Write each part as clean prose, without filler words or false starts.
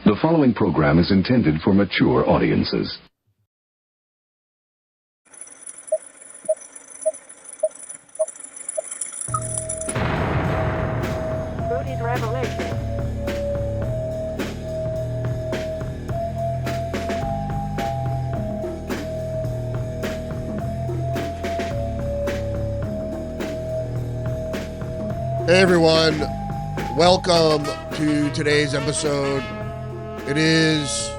The following program is intended for mature audiences. Rudy's Revelation. Hey everyone, welcome to today's episode. It is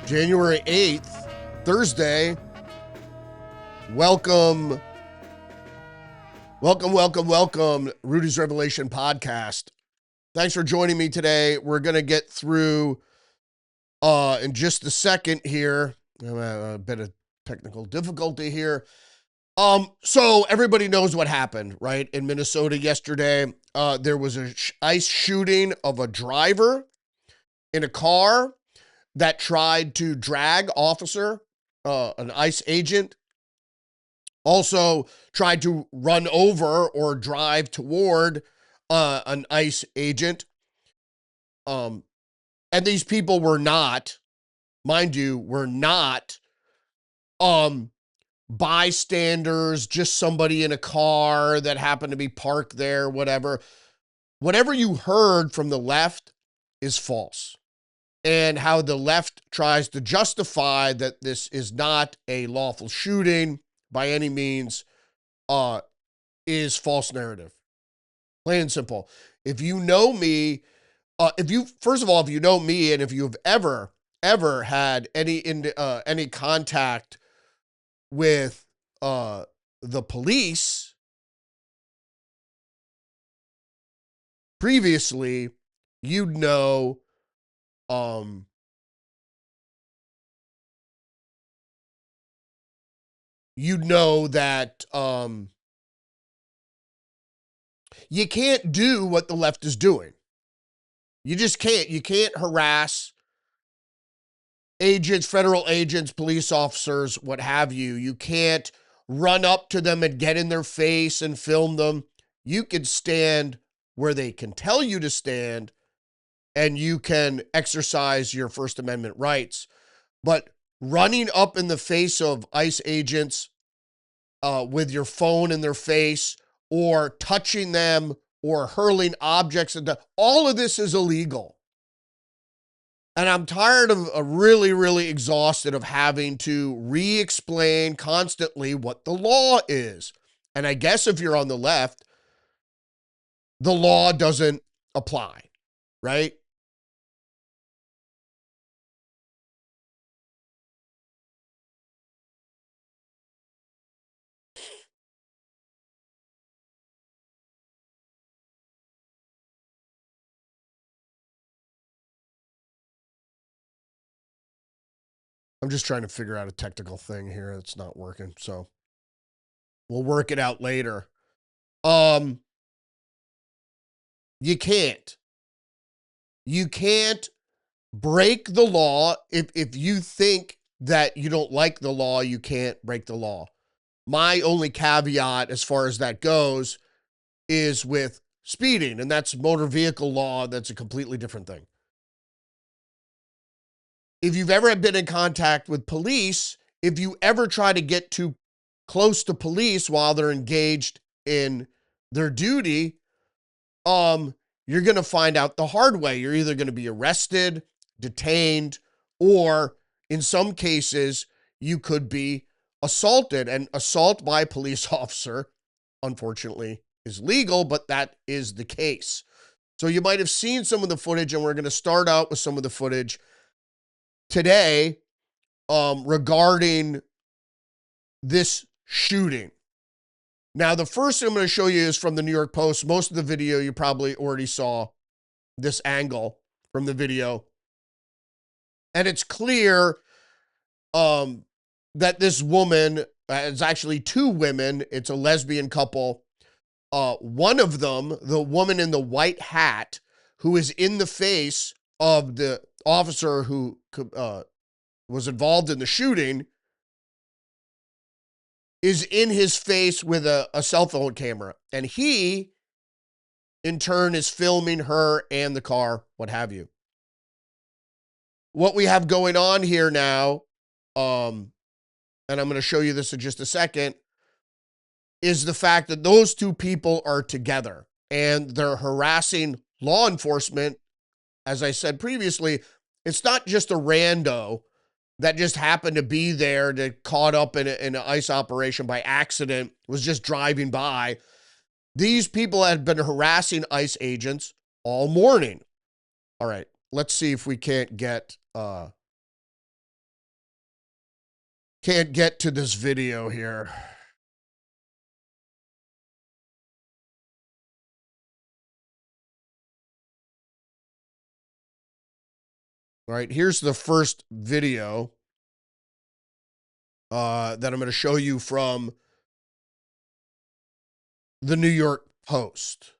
January 8th, Thursday. Welcome, Rudy's Revelation podcast. Thanks for joining me today. We're going to get through in just a second here. A bit of technical difficulty here. So everybody knows what happened, right? In Minnesota yesterday, there was a ICE shooting of a driver in a car that tried to drag officer, an ICE agent, also tried to run over or drive toward an ICE agent. And these people were not, mind you, were not bystanders, just somebody in a car that happened to be parked there, whatever. Whatever you heard from the left is false. And how the left tries to justify that this is not a lawful shooting by any means is false narrative. Plain and simple. If you know me, first of all, if you know me and if you've ever had any contact with the police previously, you'd know that you can't do what the left is doing. You just can't. You can't harass agents, federal agents, police officers, what have you. You can't run up to them and get in their face and film them. You can stand where they can tell you to stand, and you can exercise your First Amendment rights. But running up in the face of ICE agents with your phone in their face, or touching them, or hurling objects into, all of this is illegal. And I'm tired of, really exhausted of having to re-explain constantly what the law is. And I guess if you're on the left, the law doesn't apply, right? I'm just trying to figure out a technical thing here that's not working, so we'll work it out later. You can't break the law. If you think that you don't like the law, you can't break the law. My only caveat as far as that goes is with speeding, and that's motor vehicle law. That's a completely different thing. If you've ever been in contact with police, if you ever try to get too close to police while they're engaged in their duty, you're going to find out the hard way. You're either going to be arrested, detained, or in some cases, you could be assaulted. And assault by a police officer, unfortunately, is legal, but that is the case. So you might have seen some of the footage, and we're going to start out with some of the footage today regarding this shooting. Now, the first thing I'm going to show you is from the New York Post. Most of the video, you probably already saw this angle from the video. And it's clear that this woman, it's actually two women. It's a lesbian couple. One of them, the woman in the white hat, who is in the face of the officer who was involved in the shooting, is in his face with a cell phone camera. And he, in turn, is filming her and the car, what have you. What we have going on here now, and I'm going to show you this in just a second, is the fact that those two people are together and they're harassing law enforcement. As I said previously, it's not just a rando that just happened to be there, to caught up in an ICE operation by accident, was just driving by. These people had been harassing ICE agents all morning. All right, let's see if we can't get to this video here. All right, here's the first video that I'm going to show you from the New York Post.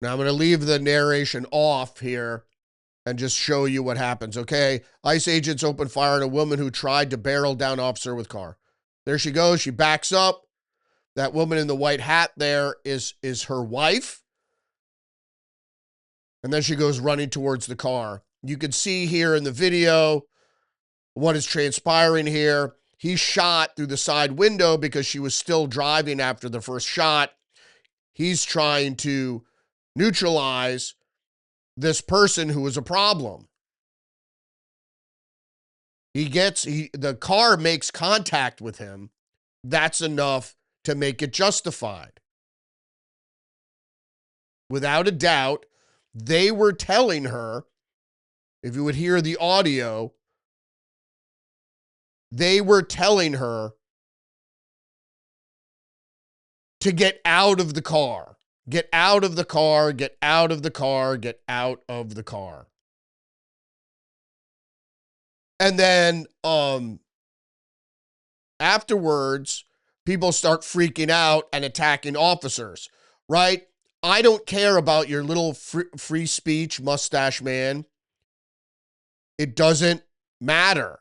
Now I'm going to leave the narration off here and just show you what happens, okay? ICE agents open fire on a woman who tried to barrel down officer with car. There she goes. She backs up. That woman in the white hat there is her wife. And then she goes running towards the car. You can see here in the video what is transpiring here. He shot through the side window because she was still driving after the first shot. He's trying to neutralize this person who is a problem. The car makes contact with him. That's enough to make it justified. Without a doubt, they were telling her, if you would hear the audio, they were telling her to get out of the car. Get out of the car, get out of the car, get out of the car. And then afterwards, people start freaking out and attacking officers, right? I don't care about your little free speech mustache man. It doesn't matter.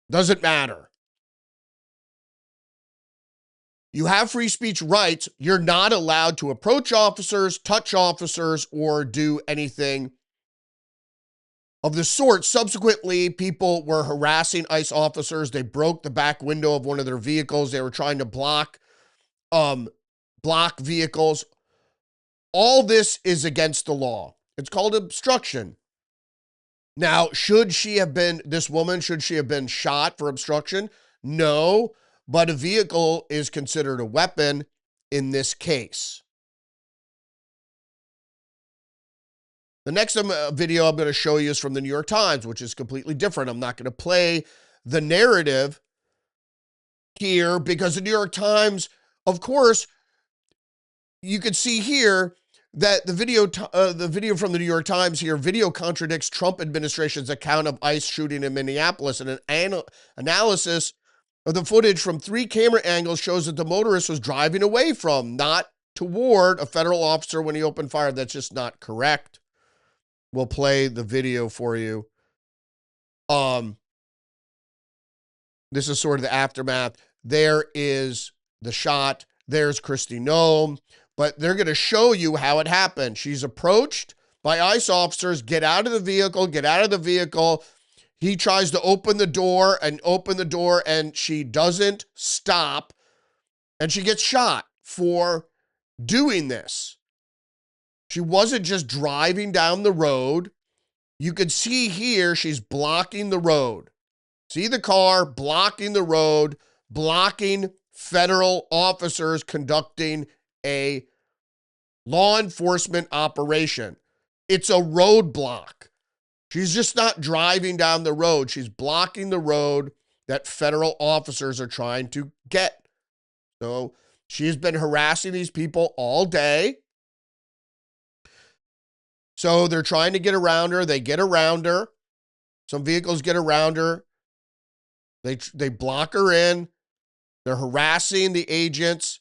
Doesn't matter. You have free speech rights. You're not allowed to approach officers, touch officers, or do anything of the sort. Subsequently, people were harassing ICE officers. They broke the back window of one of their vehicles. They were trying to block vehicles. All this is against the law. It's called obstruction. Now, should she have been shot for obstruction? No, but a vehicle is considered a weapon in this case. The next video I'm going to show you is from the New York Times, which is completely different. I'm not going to play the narrative here because the New York Times, of course, you can see here that the video from the New York Times here, video contradicts Trump administration's account of ICE shooting in Minneapolis. And an analysis of the footage from 3 camera angles shows that the motorist was driving away from, not toward, a federal officer when he opened fire. That's just not correct. We'll play the video for you. This is sort of the aftermath. There is the shot. There's Kristi Noem. But they're going to show you how it happened. She's approached by ICE officers. Get out of the vehicle. Get out of the vehicle. He tries to open the door, and she doesn't stop. And she gets shot for doing this. She wasn't just driving down the road. You can see here she's blocking the road. See the car blocking the road, blocking federal officers conducting a law enforcement operation. It's a roadblock. She's just not driving down the road. She's blocking the road that federal officers are trying to get. So she's been harassing these people all day. So they're trying to get around her. They get around her. Some vehicles get around her. They block her in. They're harassing the agents,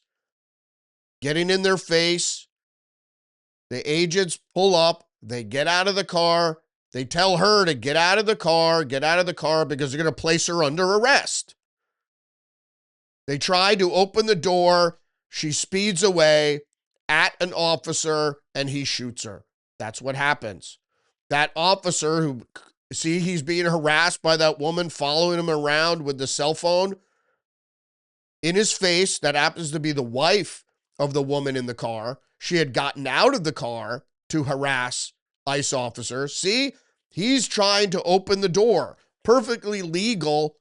getting in their face. The agents pull up. They get out of the car. They tell her to get out of the car because they're going to place her under arrest. They try to open the door. She speeds away at an officer and he shoots her. That's what happens. That officer who, see, he's being harassed by that woman following him around with the cell phone in his face. That happens to be the wife of the woman in the car. She had gotten out of the car to harass ICE officers. See, he's trying to open the door. Perfectly legal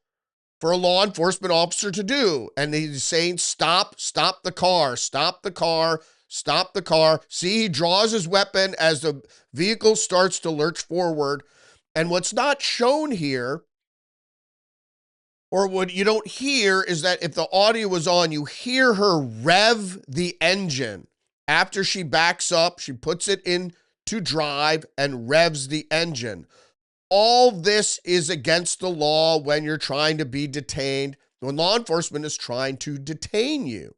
for a law enforcement officer to do. And he's saying, stop the car, stop the car, stop the car. See, he draws his weapon as the vehicle starts to lurch forward. And what's not shown here, or what you don't hear, is that if the audio was on, you hear her rev the engine. After she backs up, she puts it into drive and revs the engine. All this is against the law when you're trying to be detained, when law enforcement is trying to detain you.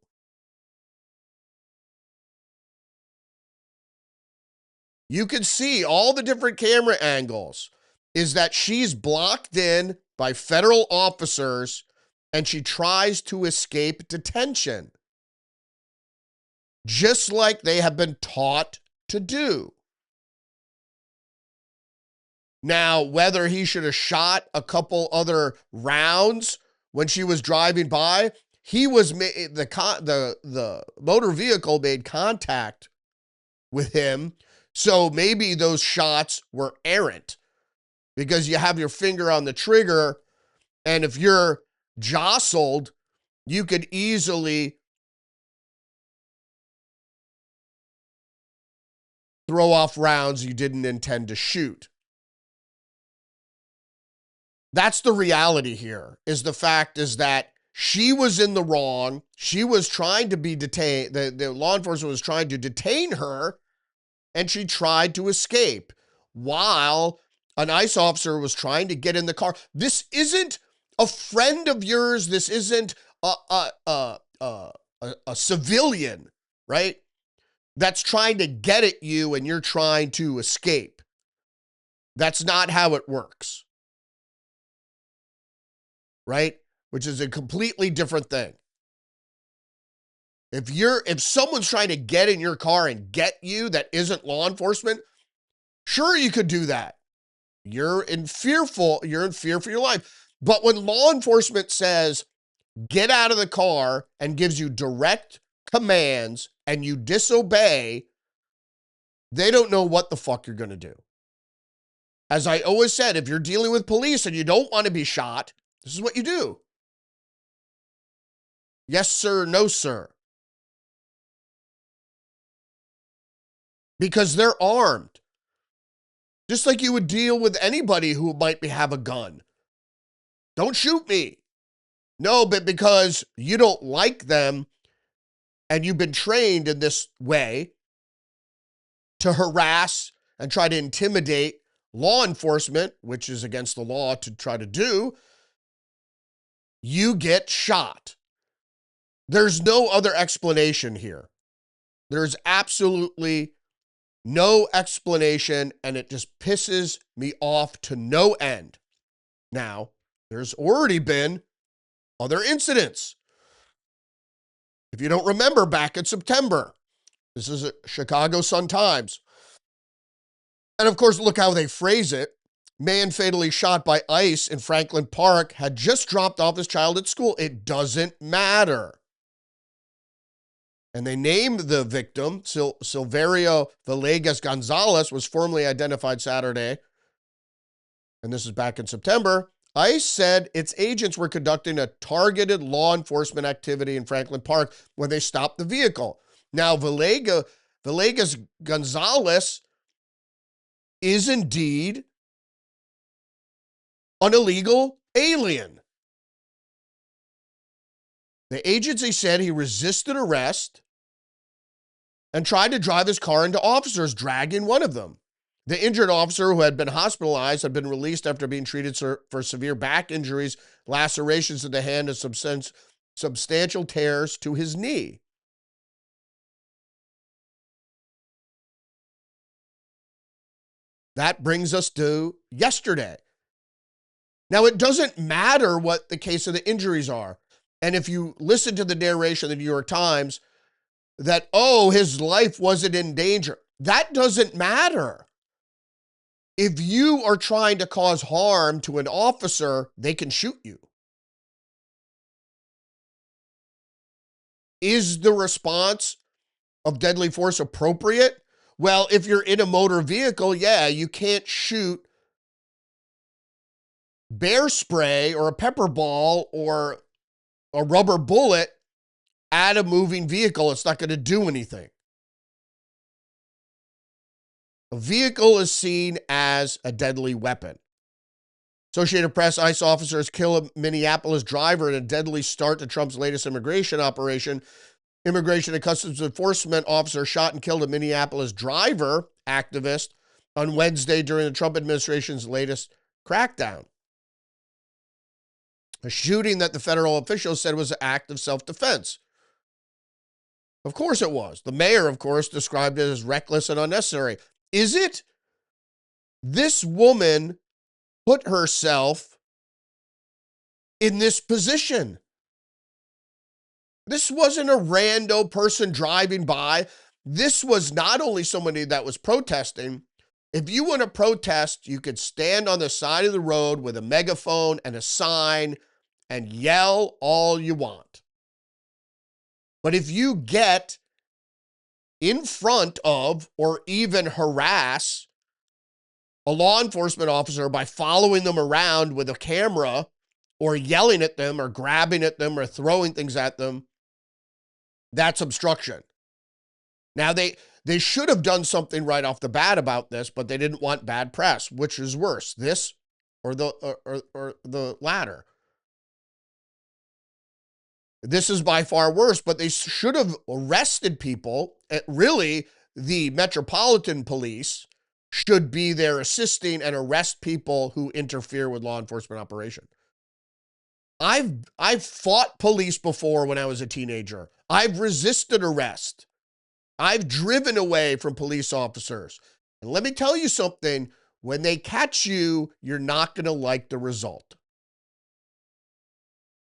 You can see all the different camera angles is that she's blocked in by federal officers and she tries to escape detention, just like they have been taught to do. Now, whether he should have shot a couple other rounds when she was driving by, the motor vehicle made contact with him. So maybe those shots were errant because you have your finger on the trigger. And if you're jostled, you could easily throw off rounds you didn't intend to shoot. That's the reality here, is the fact is that she was in the wrong. She was trying to be detained. The law enforcement was trying to detain her, and she tried to escape while an ICE officer was trying to get in the car. This isn't a friend of yours. This isn't a civilian, right? That's trying to get at you and you're trying to escape. That's not how it works. Right? Which is a completely different thing. If someone's trying to get in your car and get you that isn't law enforcement, sure, you could do that. You're in fear for your life. But when law enforcement says, get out of the car and gives you direct commands and you disobey, they don't know what the fuck you're going to do. As I always said, if you're dealing with police and you don't want to be shot, this is what you do. Yes, sir. No, sir. Because they're armed. Just like you would deal with anybody who might have a gun. Don't shoot me. No, but because you don't like them and you've been trained in this way to harass and try to intimidate law enforcement, which is against the law to try to do, you get shot. There's no other explanation here. There's absolutely no explanation, and it just pisses me off to no end. Now, there's already been other incidents. If you don't remember, back in September, this is a Chicago Sun-Times. And of course, look how they phrase it. Man fatally shot by ICE in Franklin Park had just dropped off his child at school. It doesn't matter. And they named the victim, Silverio Villegas Gonzalez, was formally identified Saturday. And this is back in September. ICE said its agents were conducting a targeted law enforcement activity in Franklin Park when they stopped the vehicle. Now, Villegas Gonzalez is indeed an illegal alien. The agency said he resisted arrest and tried to drive his car into officers, dragging one of them. The injured officer, who had been hospitalized, had been released after being treated for severe back injuries, lacerations in the hand, and substantial tears to his knee. That brings us to yesterday. Now, it doesn't matter what the case of the injuries are. And if you listen to the narration of the New York Times that, oh, his life wasn't in danger, that doesn't matter. If you are trying to cause harm to an officer, they can shoot you. Is the response of deadly force appropriate? Well, if you're in a motor vehicle, yeah, you can't shoot bear spray or a pepper ball or a rubber bullet at a moving vehicle. It's not going to do anything. A vehicle is seen as a deadly weapon. Associated Press: ICE officers kill a Minneapolis driver in a deadly start to Trump's latest immigration operation. Immigration and Customs Enforcement officer shot and killed a Minneapolis driver activist on Wednesday during the Trump administration's latest crackdown. A shooting that the federal officials said was an act of self-defense. Of course it was. The mayor, of course, described it as reckless and unnecessary. Is it? This woman put herself in this position. This wasn't a rando person driving by. This was not only somebody that was protesting. If you want to protest, you could stand on the side of the road with a megaphone and a sign and yell all you want. But if you get in front of or even harass a law enforcement officer by following them around with a camera or yelling at them or grabbing at them or throwing things at them, that's obstruction. Now, they should have done something right off the bat about this, but they didn't want bad press. Which is worse, this or the latter? This is by far worse, but they should have arrested people. Really, the Metropolitan Police should be there assisting and arrest people who interfere with law enforcement operation. I've fought police before when I was a teenager. I've resisted arrest. I've driven away from police officers. And let me tell you something, when they catch you, you're not going to like the result.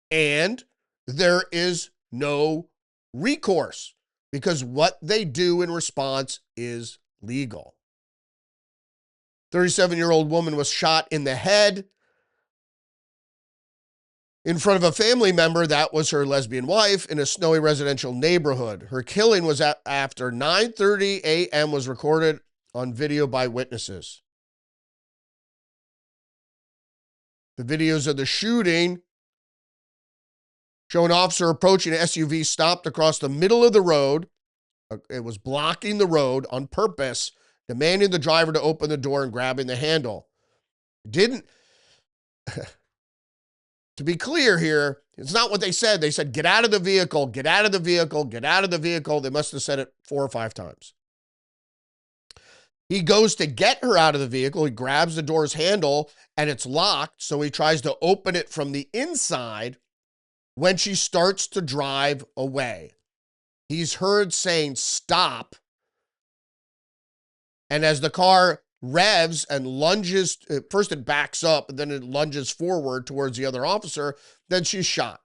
And there is no recourse because what they do in response is legal. 37-year-old woman was shot in the head in front of a family member that was her lesbian wife in a snowy residential neighborhood. Her killing was after 9:30 a.m. was recorded on video by witnesses. The videos of the shooting show an officer approaching an SUV stopped across the middle of the road. It was blocking the road on purpose, demanding the driver to open the door and grabbing the handle. Didn't... To be clear here, it's not what they said. They said, get out of the vehicle, get out of the vehicle, get out of the vehicle. They must have said it 4 or 5 times. He goes to get her out of the vehicle. He grabs the door's handle and it's locked. So he tries to open it from the inside when she starts to drive away. He's heard saying, stop. And as the car revs and lunges, first it backs up and then it lunges forward towards the other officer, then she's shot.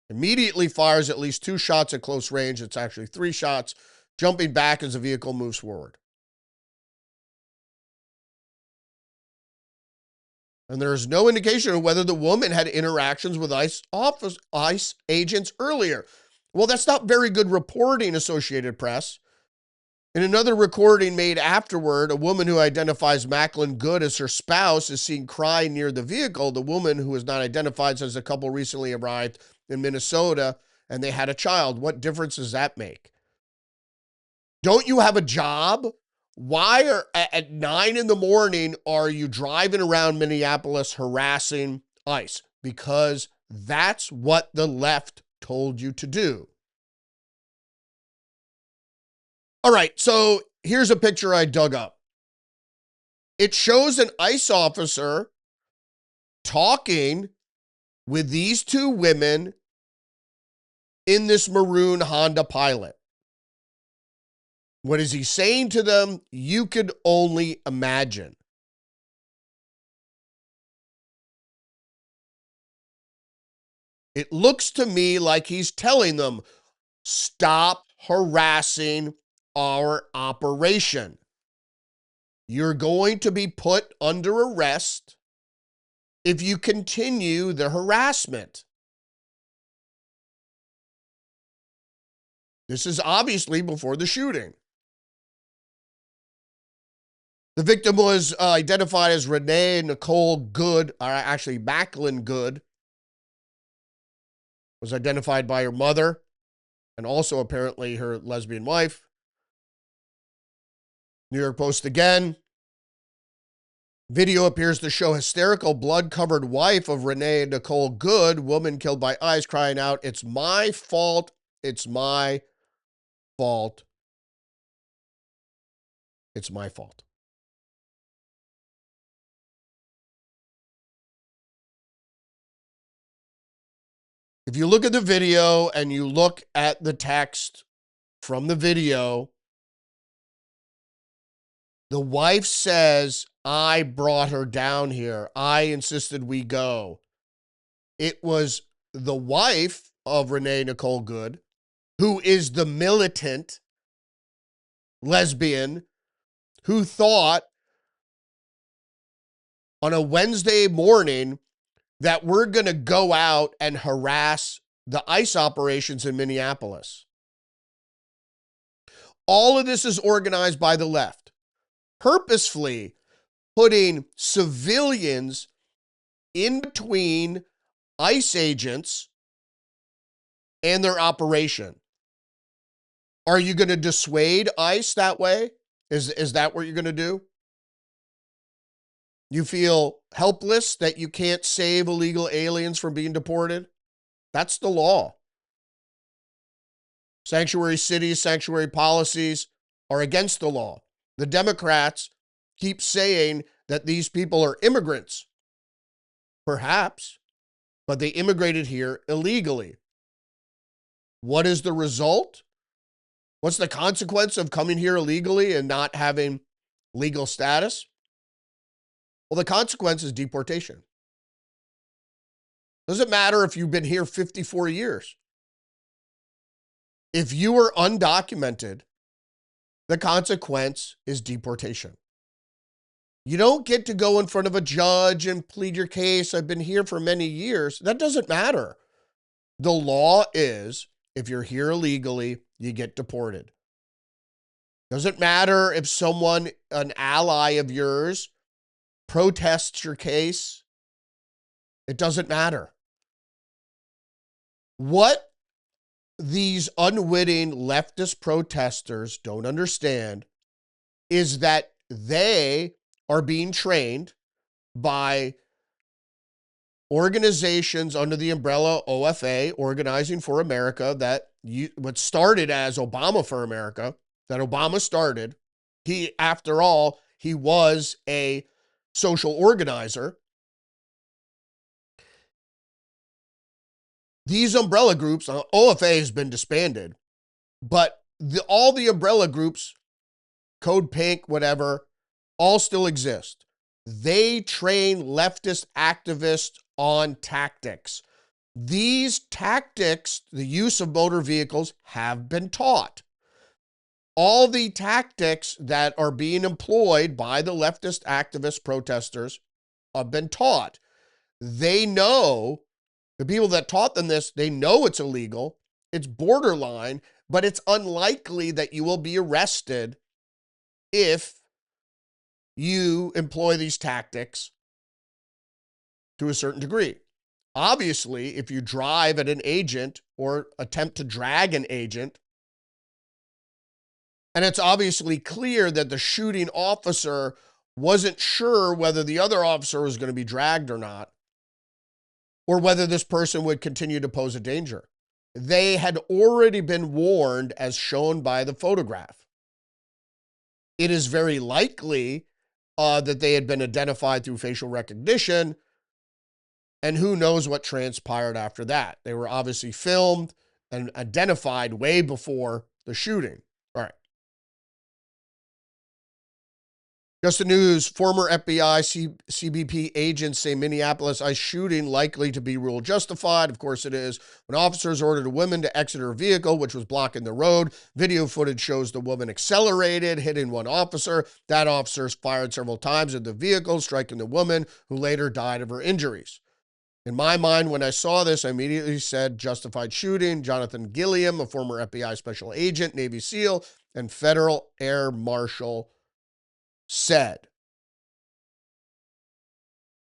Immediately fires at least 2 shots at close range. It's actually 3 shots, jumping back as the vehicle moves forward. And there is no indication of whether the woman had interactions with ICE agents earlier. Well, that's not very good reporting, Associated Press. In another recording made afterward, a woman who identifies Macklin Good as her spouse is seen crying near the vehicle. The woman, who is not identified, says the couple recently arrived in Minnesota and they had a child. What difference does that make? Don't you have a job? Why at 9 in the morning are you driving around Minneapolis harassing ICE? Because that's what the left told you to do. All right, so here's a picture I dug up. It shows an ICE officer talking with these two women in this maroon Honda Pilot. What is he saying to them? You could only imagine. It looks to me like he's telling them, stop harassing our operation. You're going to be put under arrest if you continue the harassment. This is obviously before the shooting. The victim was identified as Renee Nicole Good, or actually Macklin Good, was identified by her mother and also apparently her lesbian wife. New York Post again. Video appears to show hysterical blood-covered wife of Renee Nicole Good, woman killed by ICE, crying out, "It's my fault. It's my fault. It's my fault." If you look at the video and you look at the text from the video, the wife says, "I brought her down here. I insisted we go." It was the wife of Renee Nicole Good, who is the militant lesbian, who thought on a Wednesday morning that we're going to go out and harass the ICE operations in Minneapolis. All of this is organized by the left, purposefully putting civilians in between ICE agents and their operation. Are you going to dissuade ICE that way? Is that what you're going to do? You feel helpless that you can't save illegal aliens from being deported? That's the law. Sanctuary cities, sanctuary policies are against the law. The Democrats keep saying that these people are immigrants. Perhaps, but they immigrated here illegally. What is the result? What's the consequence of coming here illegally and not having legal status? Well, the consequence is deportation. Doesn't matter if you've been here 54 years. If you are undocumented, the consequence is deportation. You don't get to go in front of a judge and plead your case. I've been here for many years. That doesn't matter. The law is, if you're here illegally, you get deported. Doesn't matter if someone, an ally of yours, protests your case. It doesn't matter. What these unwitting leftist protesters don't understand is that they are being trained by organizations under the umbrella OFA, Organizing for America, that what started as Obama for America, that Obama started. He, after all, he was a social organizer. These umbrella groups, OFA has been disbanded, but all the umbrella groups, Code Pink, whatever, all still exist. They train leftist activists on tactics. These tactics, the use of motor vehicles, have been taught. All the tactics that are being employed by the leftist activist protesters have been taught. They know, the people that taught them this, they know it's illegal, it's borderline, but it's unlikely that you will be arrested if you employ these tactics to a certain degree. Obviously, if you drive at an agent or attempt to drag an agent, and it's obviously clear that the shooting officer wasn't sure whether the other officer was going to be dragged or not, or whether this person would continue to pose a danger. They had already been warned, as shown by the photograph. It is very likely that they had been identified through facial recognition, and who knows what transpired after that. They were obviously filmed and identified way before the shooting. All right. Just the news, former FBI CBP agents say Minneapolis ICE shooting likely to be ruled justified. Of course it is. When officers ordered a woman to exit her vehicle, which was blocking the road, video footage shows the woman accelerated, hitting one officer. That officer fired several times at the vehicle, striking the woman, who later died of her injuries. In my mind, when I saw this, I immediately said justified shooting. Jonathan Gilliam, a former FBI special agent, Navy SEAL, and federal air marshal said.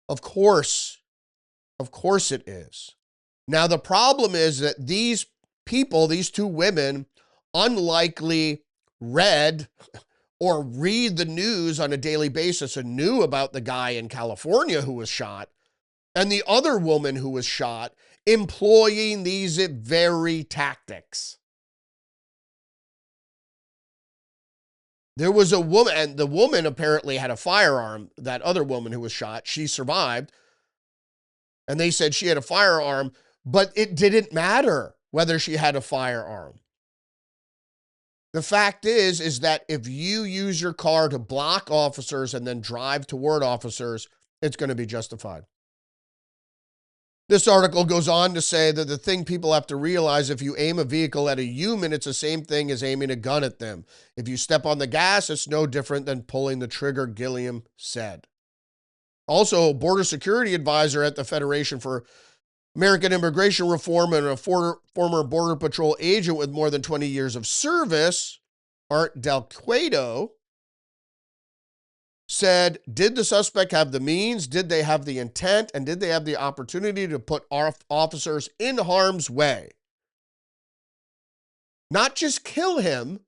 Of course it is. Now, the problem is that these people, these two women, unlikely read or read the news on a daily basis and knew about the guy in California who was shot and the other woman who was shot employing these very tactics. There was a woman, and the woman apparently had a firearm, that other woman who was shot. She survived. And they said she had a firearm, but it didn't matter whether she had a firearm. The fact is that if you use your car to block officers and then drive toward officers, it's going to be justified. This article goes on to say that the thing people have to realize, if you aim a vehicle at a human, it's the same thing as aiming a gun at them. If you step on the gas, it's no different than pulling the trigger, Gilliam said. Also, border security advisor at the Federation for American Immigration Reform and a former Border Patrol agent with more than 20 years of service, Art Del Cueto, said, did the suspect have the means? Did they have the intent? And did they have the opportunity to put officers in harm's way? Not just kill him,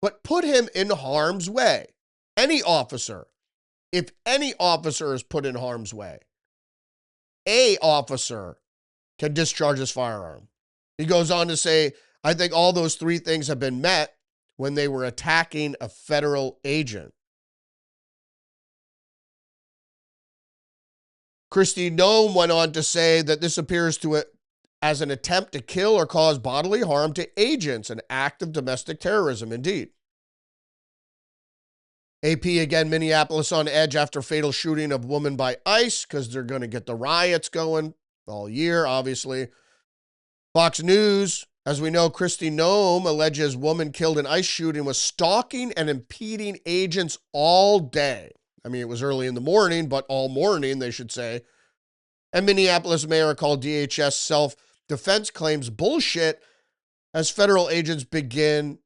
but put him in harm's way. Any officer, if any officer is put in harm's way, a officer can discharge his firearm. He goes on to say, I think all those three things have been met when they were attacking a federal agent. Kristi Noem went on to say that this appears to as an attempt to kill or cause bodily harm to agents, an act of domestic terrorism indeed. AP again, Minneapolis on edge after fatal shooting of woman by ICE, because they're going to get the riots going all year, obviously. Fox News, as we know, Kristi Noem alleges woman killed in ICE shooting was stalking and impeding agents all day. I mean, it was early in the morning, but all morning, they should say. And Minneapolis mayor called DHS self-defense claims bullshit as federal agents federal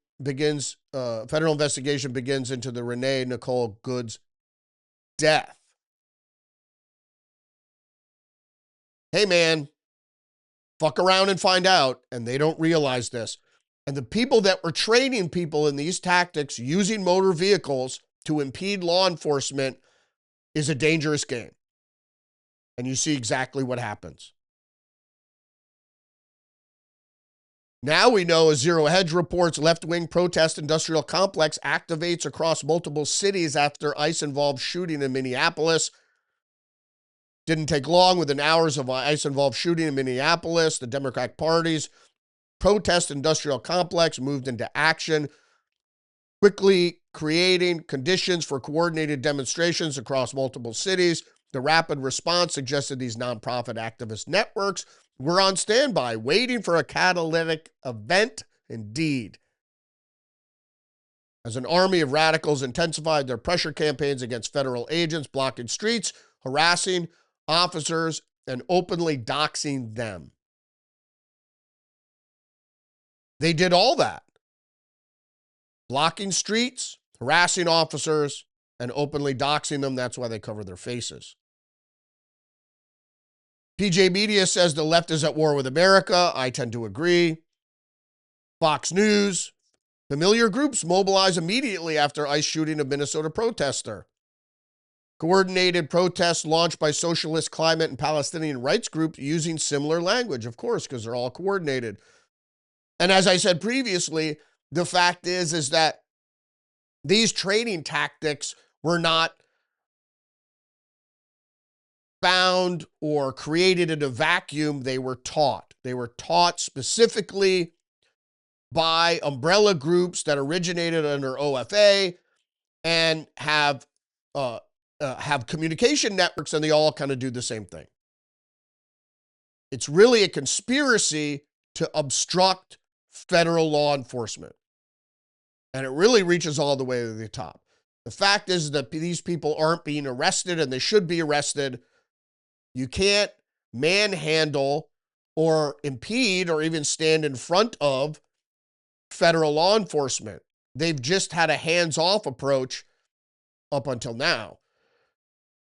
investigation begins into the Renee Nicole Good's death. Hey, man, fuck around and find out, and they don't realize this. And the people that were training people in these tactics using motor vehicles to impede law enforcement is a dangerous game. And you see exactly what happens. Now we know, as Zero Hedge reports, left-wing protest industrial complex activates across multiple cities after ICE-involved shooting in Minneapolis. Didn't take long. Within hours of ICE-involved shooting in Minneapolis, the Democratic Party's protest industrial complex moved into action, quickly creating conditions for coordinated demonstrations across multiple cities. The rapid response suggested these nonprofit activist networks were on standby, waiting for a catalytic event. Indeed, as an army of radicals intensified their pressure campaigns against federal agents, blocking streets, harassing officers, and openly doxing them. They did all that. Blocking streets, harassing officers, and openly doxing them. That's why they cover their faces. PJ Media says the left is at war with America. I tend to agree. Fox News, familiar groups mobilize immediately after ICE shooting a Minnesota protester. Coordinated protests launched by socialist, climate, and Palestinian rights groups using similar language, of course, because they're all coordinated. And as I said previously, the fact is that These training tactics were not found or created in a vacuum. They were taught. They were taught specifically by umbrella groups that originated under OFA and have communication networks, and they all kind of do the same thing. It's really a conspiracy to obstruct federal law enforcement. And it really reaches all the way to the top. The fact is that these people aren't being arrested, and they should be arrested. You can't manhandle or impede or even stand in front of federal law enforcement. They've just had a hands-off approach up until now.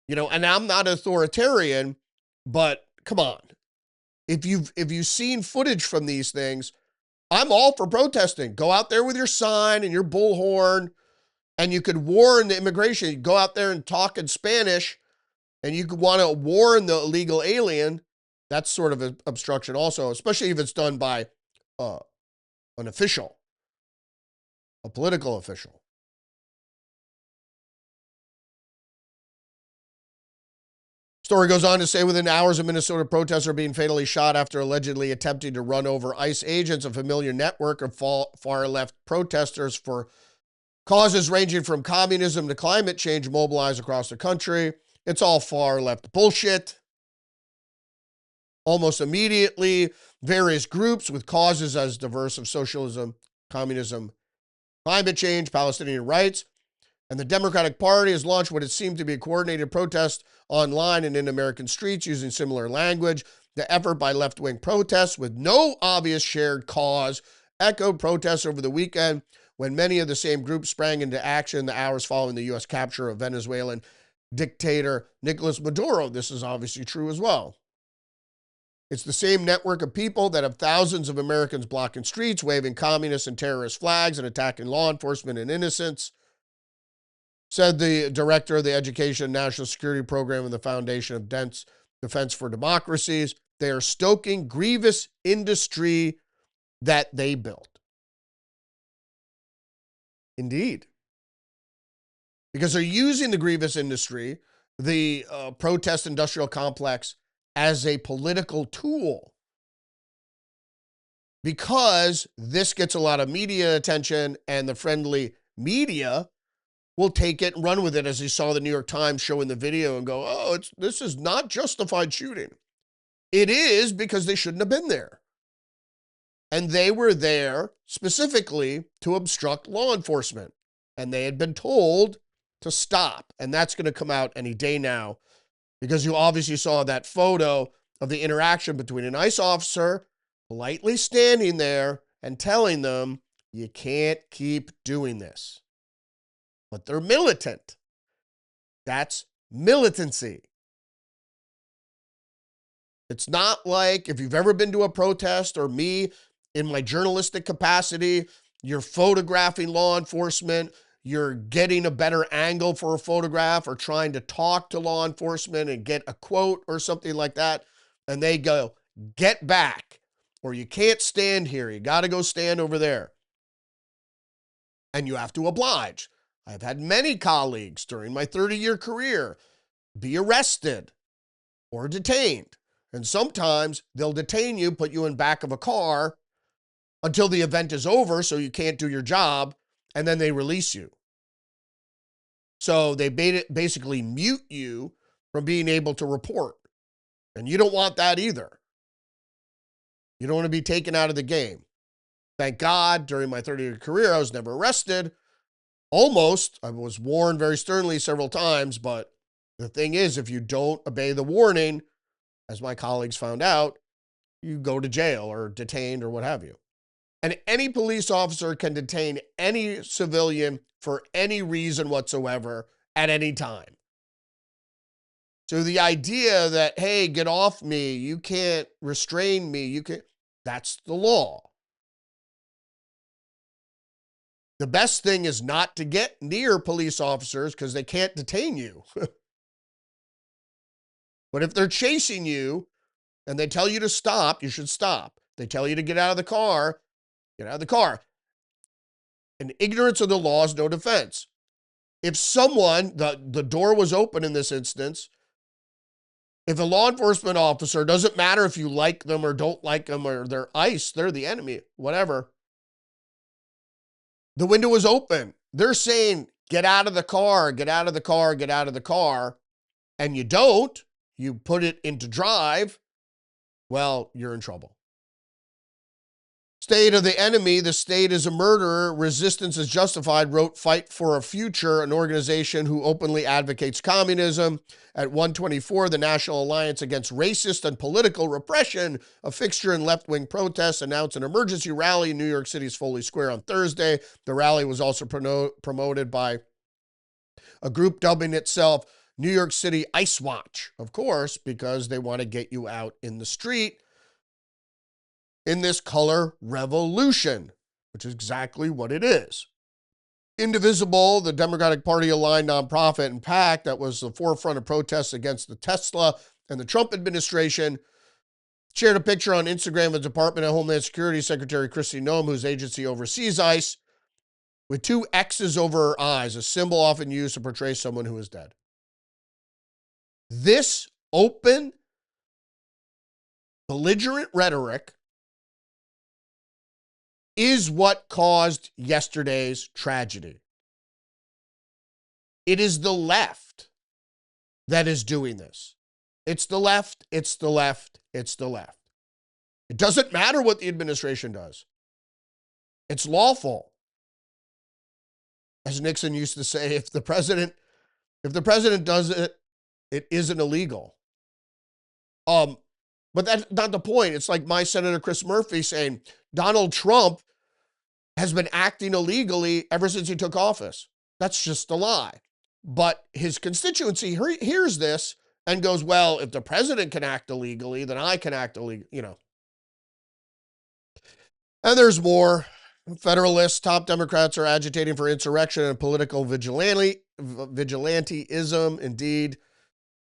You know, and I'm not authoritarian, but come on. If you've seen footage from these things, I'm all for protesting. Go out there with your sign and your bullhorn, and you could warn the immigration. You go out there and talk in Spanish, and you could want to warn the illegal alien. That's sort of an obstruction also, especially if it's done by an official, a political official. Story goes on to say within hours of Minnesota protesters are being fatally shot after allegedly attempting to run over ICE agents, a familiar network of far-left protesters for causes ranging from communism to climate change mobilized across the country. It's all far-left bullshit. Almost immediately, various groups with causes as diverse as socialism, communism, climate change, Palestinian rights, and the Democratic Party has launched what it seemed to be a coordinated protest online and in American streets using similar language. The effort by left-wing protests with no obvious shared cause echoed protests over the weekend when many of the same groups sprang into action the hours following the U.S. capture of Venezuelan dictator Nicolas Maduro. This is obviously true as well. It's the same network of people that have thousands of Americans blocking streets, waving communist and terrorist flags and attacking law enforcement and innocents, said the director of the Education and National Security Program of the Foundation of Defense for Democracies. They are stoking grievous industry that they built. Indeed. Because they're using the grievous industry, the protest industrial complex, as a political tool. Because this gets a lot of media attention, and the friendly media will take it and run with it, as you saw the New York Times showing the video and go, oh, this is not justified shooting. It is, because they shouldn't have been there. And they were there specifically to obstruct law enforcement. And they had been told to stop. And that's going to come out any day now, because you obviously saw that photo of the interaction between an ICE officer politely standing there and telling them, you can't keep doing this. But they're militant. That's militancy. It's not like if you've ever been to a protest, or me in my journalistic capacity, you're photographing law enforcement, you're getting a better angle for a photograph, or trying to talk to law enforcement and get a quote or something like that, and they go, get back, or you can't stand here, you got to go stand over there. And you have to oblige. I've had many colleagues during my 30-year career be arrested or detained. And sometimes they'll detain you, put you in back of a car until the event is over so you can't do your job, and then they release you. So they basically mute you from being able to report. And you don't want that either. You don't want to be taken out of the game. Thank God, during my 30-year career, I was never arrested. Almost. I was warned very sternly several times, but the thing is, if you don't obey the warning, as my colleagues found out, you go to jail or detained or what have you. And any police officer can detain any civilian for any reason whatsoever at any time. So the idea that, hey, get off me, you can't restrain me, that's the law. The best thing is not to get near police officers because they can't detain you. But if they're chasing you and they tell you to stop, you should stop. They tell you to get out of the car, get out of the car. In ignorance of the law is no defense. If someone, the door was open in this instance, if a law enforcement officer, doesn't matter if you like them or don't like them or they're ICE, they're the enemy, whatever. The window was open. They're saying, get out of the car, get out of the car, get out of the car. And you don't, you put it into drive, well, you're in trouble. State of the enemy, the state is a murderer, resistance is justified, wrote Fight for a Future, an organization who openly advocates communism. At 124, the National Alliance Against Racist and Political Repression, a fixture in left-wing protests, announced an emergency rally in New York City's Foley Square on Thursday. The rally was also promoted by a group dubbing itself New York City Ice Watch, of course, because they want to get you out in the street in this color revolution, which is exactly what it is. Indivisible, the Democratic Party-aligned nonprofit and PAC that was the forefront of protests against the Tesla and the Trump administration, shared a picture on Instagram of Department of Homeland Security Secretary Kristi Noem, whose agency oversees ICE, with two X's over her eyes, a symbol often used to portray someone who is dead. This open, belligerent rhetoric is what caused yesterday's tragedy. It is the left that is doing this. It's the left, it's the left, it's the left. It doesn't matter what the administration does. It's lawful. As Nixon used to say, if the president does it, it isn't illegal. But that's not the point. It's like my Senator Chris Murphy saying Donald Trump has been acting illegally ever since he took office. That's just a lie. But his constituency hears this and goes, well, if the president can act illegally, then I can act illegally, you know. And there's more. Federalists, top Democrats are agitating for insurrection and political vigilanteism. Indeed,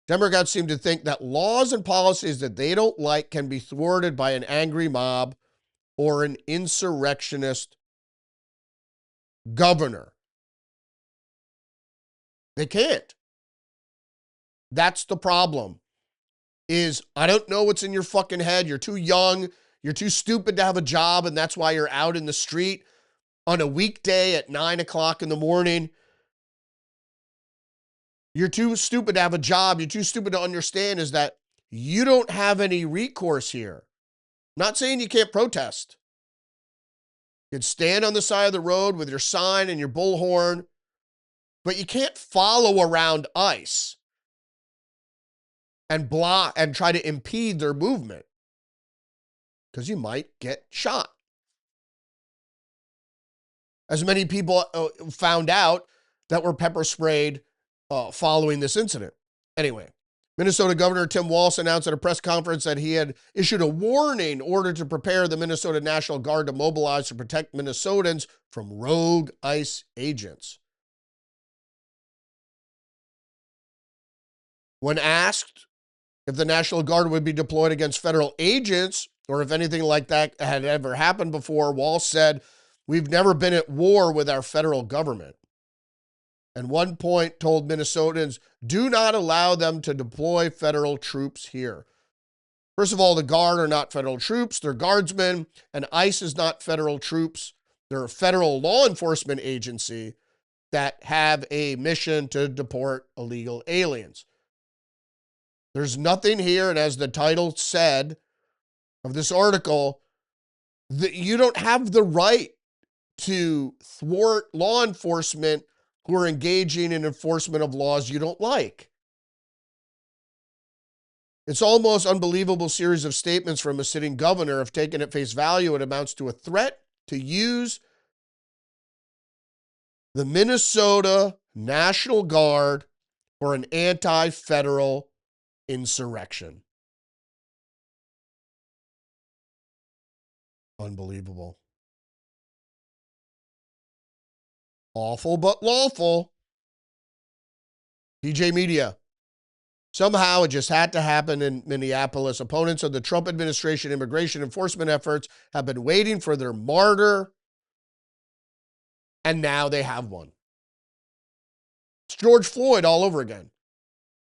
Democrats seem to think that laws and policies that they don't like can be thwarted by an angry mob or an insurrectionist governor. They can't. That's the problem. Is I don't know what's in your fucking head. You're too young. You're too stupid to have a job, and that's why you're out in the street on a weekday at 9 o'clock in the morning. You're too stupid to have a job. You're too stupid to understand is that you don't have any recourse here. I'm not saying you can't protest. You can stand on the side of the road with your sign and your bullhorn, but you can't follow around ICE and block and try to impede their movement because you might get shot. As many people found out that were pepper sprayed following this incident. Anyway, Minnesota Governor Tim Walz announced at a press conference that he had issued a warning order to prepare the Minnesota National Guard to mobilize to protect Minnesotans from rogue ICE agents. When asked if the National Guard would be deployed against federal agents or if anything like that had ever happened before, Walz said, "We've never been at war with our federal government." And one point told Minnesotans, do not allow them to deploy federal troops here. First of all, the Guard are not federal troops. They're guardsmen, and ICE is not federal troops. They're a federal law enforcement agency that have a mission to deport illegal aliens. There's nothing here, and as the title said of this article, that you don't have the right to thwart law enforcement who are engaging in enforcement of laws you don't like. It's almost unbelievable series of statements from a sitting governor. If taken at face value, it amounts to a threat to use the Minnesota National Guard for an anti-federal insurrection. Unbelievable. Awful but lawful. PJ Media. Somehow it just had to happen in Minneapolis. Opponents of the Trump administration immigration enforcement efforts have been waiting for their martyr And now they have one. It's George Floyd all over again.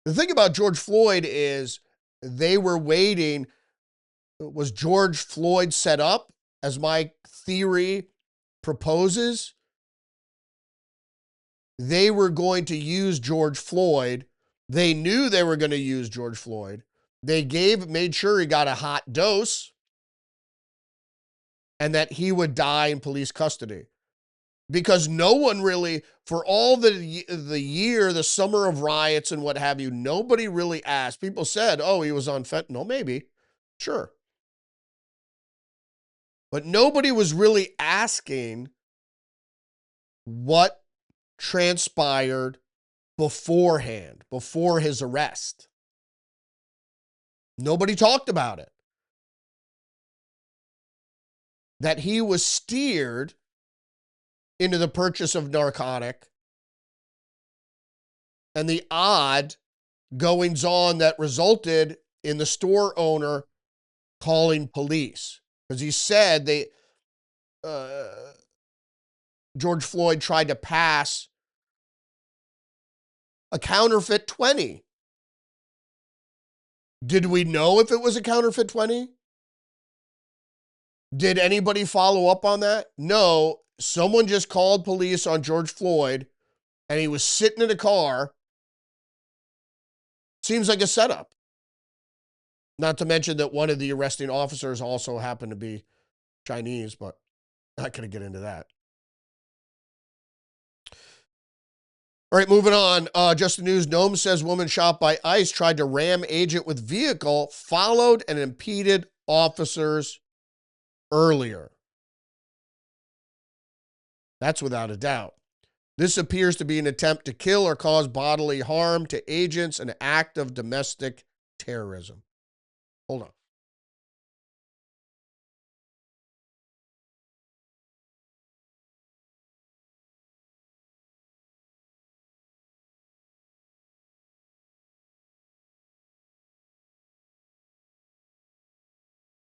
The thing about George Floyd is they were waiting. Was George Floyd set up, as my theory proposes? They were going to use George Floyd. They knew they were going to use George Floyd. They made sure he got a hot dose and that he would die in police custody. Because no one really, for all the summer of riots and what have you, nobody really asked. People said, oh, he was on fentanyl. Maybe. Sure. But nobody was really asking what transpired beforehand, before his arrest. Nobody talked about it. That he was steered into the purchase of narcotic and the odd goings on that resulted in the store owner calling police. Because he said George Floyd tried to pass a counterfeit 20. Did we know if it was a counterfeit 20? Did anybody follow up on that? No. Someone just called police on George Floyd and he was sitting in a car. Seems like a setup. Not to mention that one of the arresting officers also happened to be Chinese, but not going to get into that. All right, moving on. Just the news. Nome says woman shot by ICE tried to ram agent with vehicle, followed and impeded officers earlier. That's without a doubt. This appears to be an attempt to kill or cause bodily harm to agents, an act of domestic terrorism. Hold on.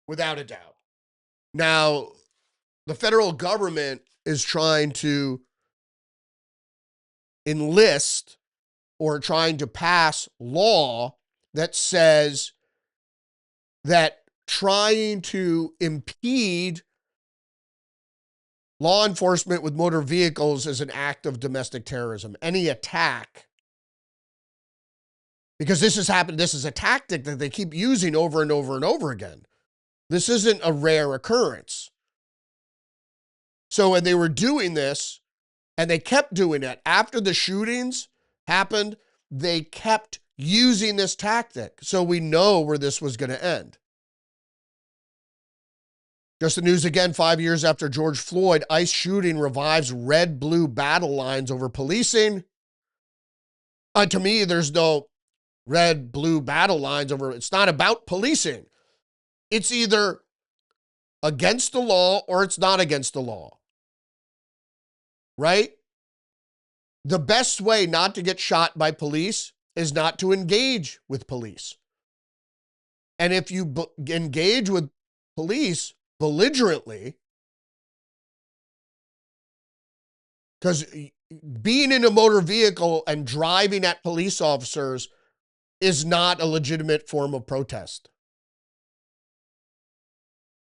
Without a doubt. Now, the federal government is trying to enlist or trying to pass law that says that trying to impede law enforcement with motor vehicles is an act of domestic terrorism. Any attack, because this has happened, this is a tactic that they keep using over and over and over again. This isn't a rare occurrence. So when they were doing this, and they kept doing it after the shootings happened, they kept using this tactic. So we know where this was going to end. Just the news again, 5 years after George Floyd, ICE shooting revives red-blue battle lines over policing. To me, there's no red-blue battle lines over, it's not about policing. It's either against the law or it's not against the law. Right? The best way not to get shot by police is not to engage with police. And if you engage with police belligerently, because being in a motor vehicle and driving at police officers is not a legitimate form of protest.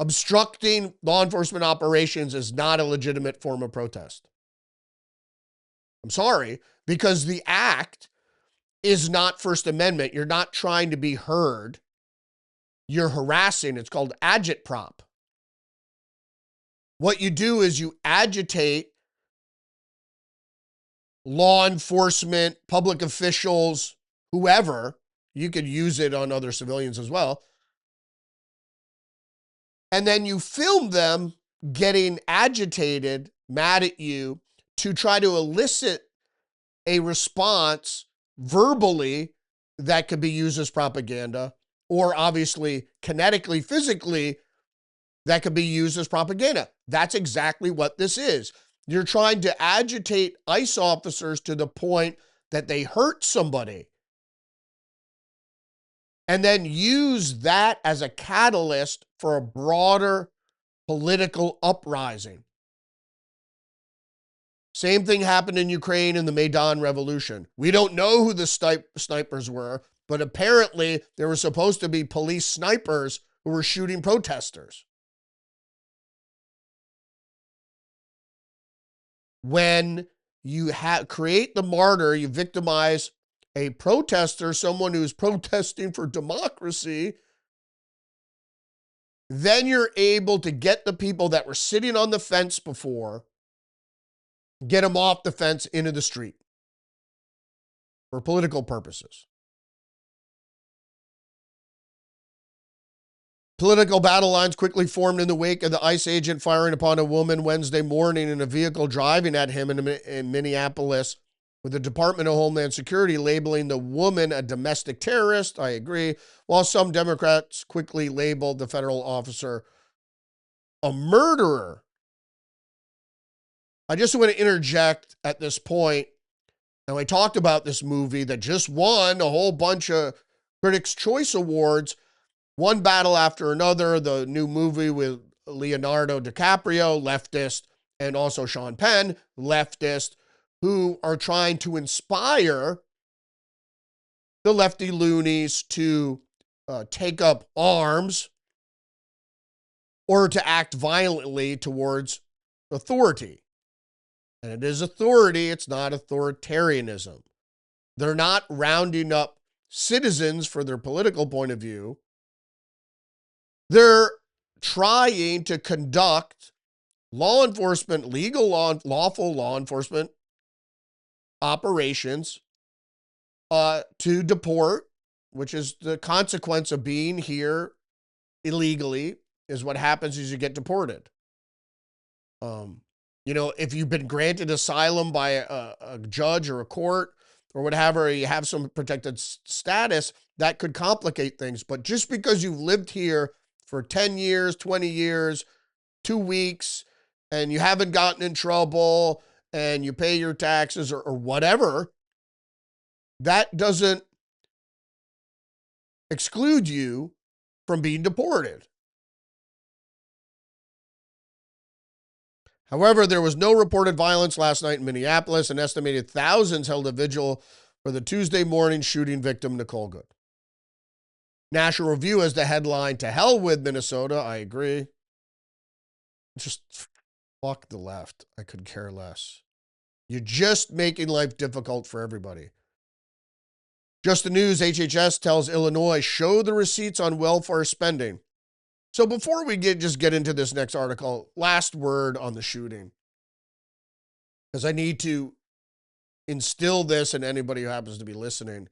Obstructing law enforcement operations is not a legitimate form of protest. I'm sorry, because the act is not First Amendment. You're not trying to be heard. You're harassing. It's called Agitprop. What you do is you agitate law enforcement, public officials, whoever. You could use it on other civilians as well. And then you film them getting agitated, mad at you, to try to elicit a response verbally that could be used as propaganda, or obviously kinetically, physically, that could be used as propaganda. That's exactly what this is. You're trying to agitate ICE officers to the point that they hurt somebody, and then use that as a catalyst for a broader political uprising. Same thing happened in Ukraine in the Maidan Revolution. We don't know who the snipers were, but apparently there were supposed to be police snipers who were shooting protesters. When you create the martyr, you victimize a protester, someone who's protesting for democracy, then you're able to get the people that were sitting on the fence before, get them off the fence into the street for political purposes. Political battle lines quickly formed in the wake of the ICE agent firing upon a woman Wednesday morning in a vehicle driving at him in Minneapolis, with the Department of Homeland Security labeling the woman a domestic terrorist. I agree. While some Democrats quickly labeled the federal officer a murderer. I just want to interject at this point. Now, I talked about this movie that just won a whole bunch of Critics' Choice Awards. One battle after another, the new movie with Leonardo DiCaprio, leftist, and also Sean Penn, leftist, who are trying to inspire the lefty loonies to take up arms or to act violently towards authority. And it is authority, it's not authoritarianism. They're not rounding up citizens for their political point of view. They're trying to conduct law enforcement, lawful law enforcement operations to deport, which is the consequence of being here illegally, is what happens is you get deported. If you've been granted asylum by a judge or a court or whatever, you have some protected status, that could complicate things. But just because you've lived here for 10 years, 20 years, 2 weeks, and you haven't gotten in trouble and you pay your taxes or whatever, that doesn't exclude you from being deported. However, there was no reported violence last night in Minneapolis. An estimated thousands held a vigil for the Tuesday morning shooting victim, Nicole Good. National Review has the headline, "To hell with Minnesota." I agree. Just fuck the left. I could care less. You're just making life difficult for everybody. Just the News, HHS tells Illinois, show the receipts on welfare spending. So before we get into this next article, last word on the shooting, because I need to instill this in anybody who happens to be listening.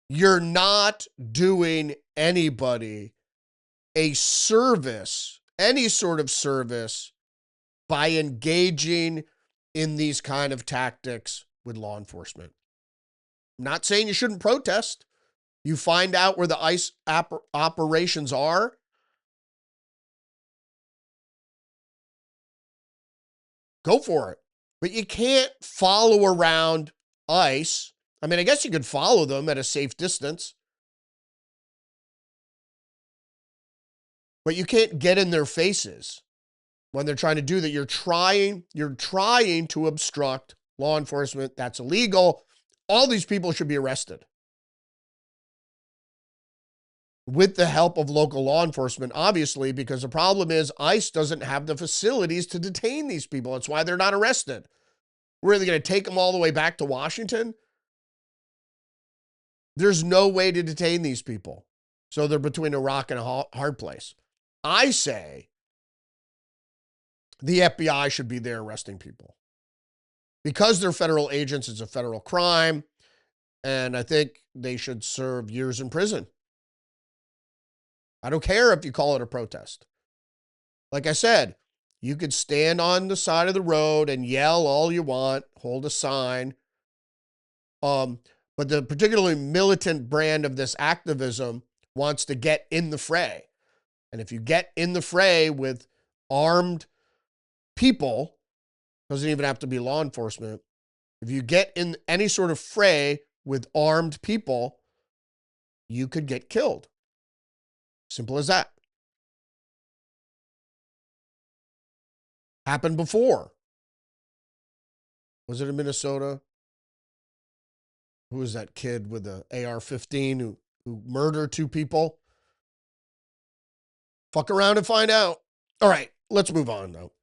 You're not doing anybody a service, any sort of service, by engaging in these kind of tactics with law enforcement. I'm not saying you shouldn't protest. You find out where the ICE operations are. Go for it. But you can't follow around ICE. I mean, I guess you could follow them at a safe distance. But you can't get in their faces when they're trying to do that. You're trying to obstruct law enforcement. That's illegal. All these people should be arrested with the help of local law enforcement, obviously, because the problem is ICE doesn't have the facilities to detain these people. That's why they're not arrested. We're really going to take them all the way back to Washington? There's no way to detain these people. So they're between a rock and a hard place. I say the FBI should be there arresting people. Because they're federal agents, it's a federal crime, and I think they should serve years in prison. I don't care if you call it a protest. Like I said, you could stand on the side of the road and yell all you want, hold a sign. But the particularly militant brand of this activism wants to get in the fray. And if you get in the fray with armed people, doesn't even have to be law enforcement. If you get in any sort of fray with armed people, you could get killed. Simple as that. Happened before. Was it in Minnesota? Who was that kid with the AR-15 who murdered 2 people? Fuck around and find out. All right, let's move on, though.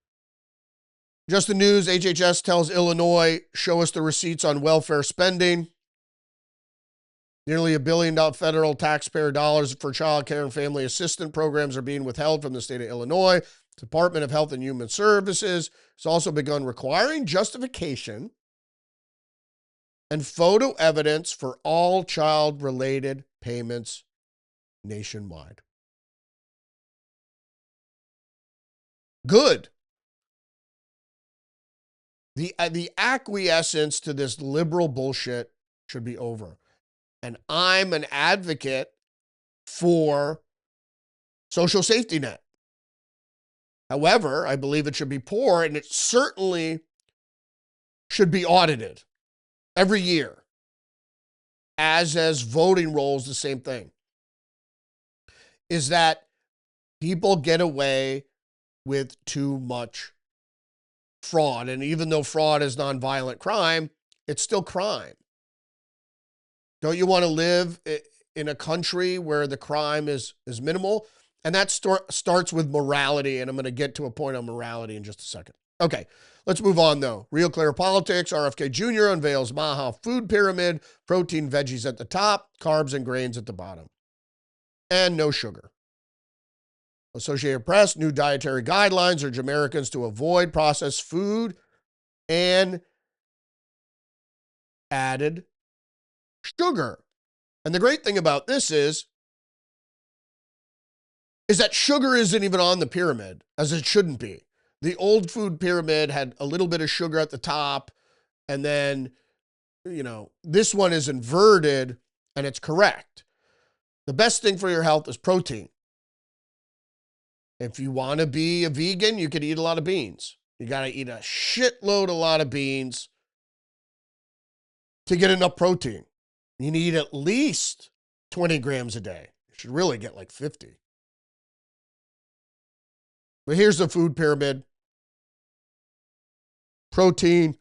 Just the news, HHS tells Illinois, show us the receipts on welfare spending. Nearly $1 billion federal taxpayer dollars for child care and family assistance programs are being withheld from the state of Illinois. Department of Health and Human Services has also begun requiring justification and photo evidence for all child-related payments nationwide. Good. The acquiescence to this liberal bullshit should be over. And I'm an advocate for social safety net. However, I believe it should be poor, and it certainly should be audited every year, as voting rolls, the same thing, is that people get away with too much fraud. And even though fraud is nonviolent crime, it's still crime. Don't you want to live in a country where the crime is minimal? And that starts with morality, and I'm going to get to a point on morality in just a second. Okay, let's move on, though. Real Clear Politics, RFK Jr. unveils Maha food pyramid, protein veggies at the top, carbs and grains at the bottom, and no sugar. Associated Press, new dietary guidelines urge Americans to avoid processed food and added sugar. And the great thing about this is that sugar isn't even on the pyramid, as it shouldn't be. The old food pyramid had a little bit of sugar at the top, and then, this one is inverted, and it's correct. The best thing for your health is protein. If you want to be a vegan, you could eat a lot of beans. You got to eat a shitload, a lot of beans to get enough protein. You need at least 20 grams a day. You should really get like 50. But here's the food pyramid. Protein,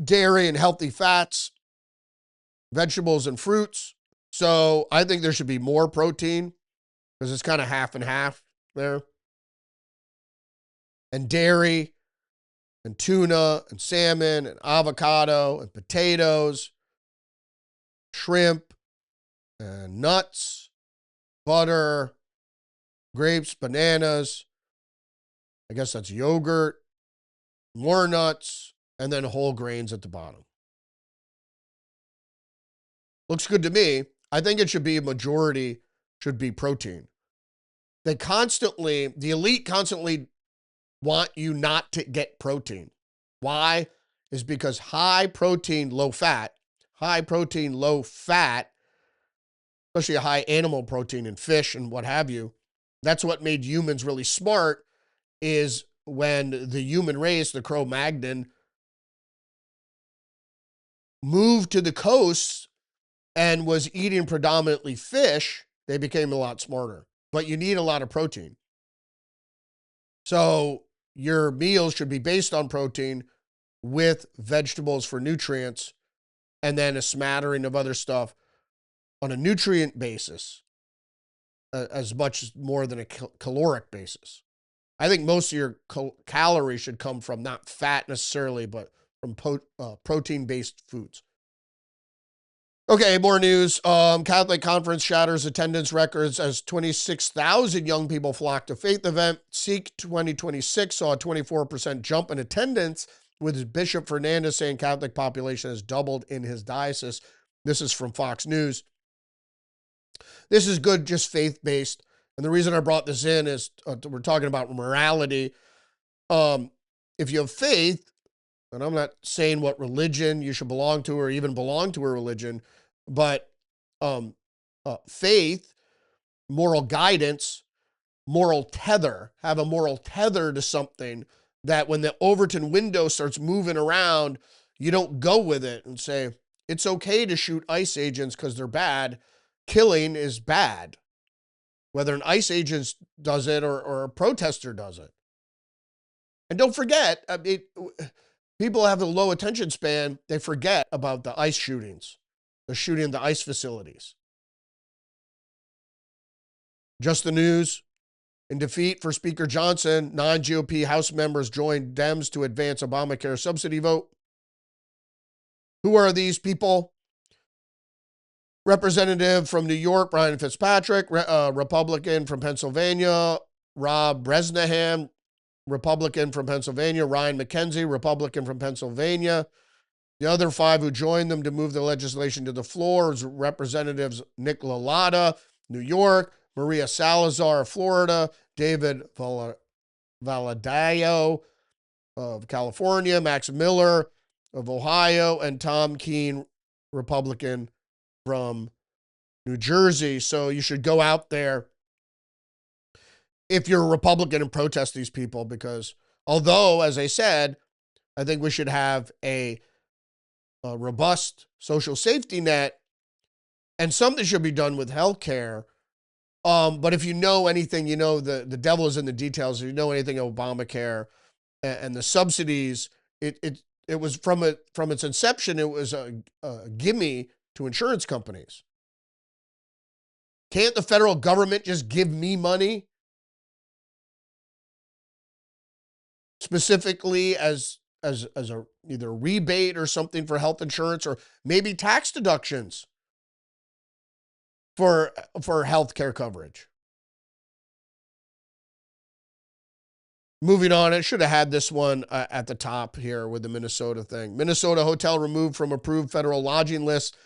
dairy and healthy fats, vegetables and fruits. So I think there should be more protein because it's kind of half and half there. And dairy and tuna and salmon and avocado and potatoes, shrimp and nuts, butter, grapes, bananas. I guess that's yogurt, more nuts, and then whole grains at the bottom. Looks good to me. I think it should be a majority, should be protein. The elite constantly want you not to get protein. Why? Is because high protein, low fat, especially a high animal protein in fish and what have you. That's what made humans really smart, is when the human race, the Cro-Magnon, moved to the coasts and was eating predominantly fish, they became a lot smarter. But you need a lot of protein. So your meals should be based on protein with vegetables for nutrients, and then a smattering of other stuff on a nutrient basis, as much more than a caloric basis. I think most of your calories should come from not fat necessarily, but from protein-based foods. Okay, more news. Catholic Conference shatters attendance records as 26,000 young people flocked to faith event. Seek 2026 saw a 24% jump in attendance, with Bishop Fernandez saying Catholic population has doubled in his diocese. This is from Fox News. This is good, just faith-based. And the reason I brought this in is we're talking about morality. If you have faith, and I'm not saying what religion you should belong to or even belong to a religion, but faith, moral guidance, moral tether, have a moral tether to something that when the Overton window starts moving around, you don't go with it and say, it's okay to shoot ICE agents because they're bad. Killing is bad, whether an ICE agent does it or a protester does it. And don't forget, People have a low attention span. They forget about the ICE shootings, the shooting of the ICE facilities. Just the news. In defeat for Speaker Johnson, non-GOP House members joined Dems to advance Obamacare subsidy vote. Who are these people? Representative from New York, Brian Fitzpatrick, Republican from Pennsylvania, Rob Bresnahan, Republican from Pennsylvania, Ryan McKenzie, Republican from Pennsylvania. The other 5 who joined them to move the legislation to the floor is Representatives Nick Lalada, New York, Maria Salazar of Florida, David Valadao of California, Max Miller of Ohio, and Tom Keene, Republican from New Jersey. So you should go out there if you're a Republican and protest these people, because although, as I said, I think we should have a robust social safety net and something should be done with health care. But if you know anything, you know the devil is in the details. If you know anything of Obamacare and the subsidies, it was from its inception, it was a gimme to insurance companies. Can't the federal government just give me money specifically as a either rebate or something for health insurance, or maybe tax deductions for health care coverage? Moving on, I should have had this one at the top here with the Minnesota thing. Minnesota hotel removed from approved federal lodging list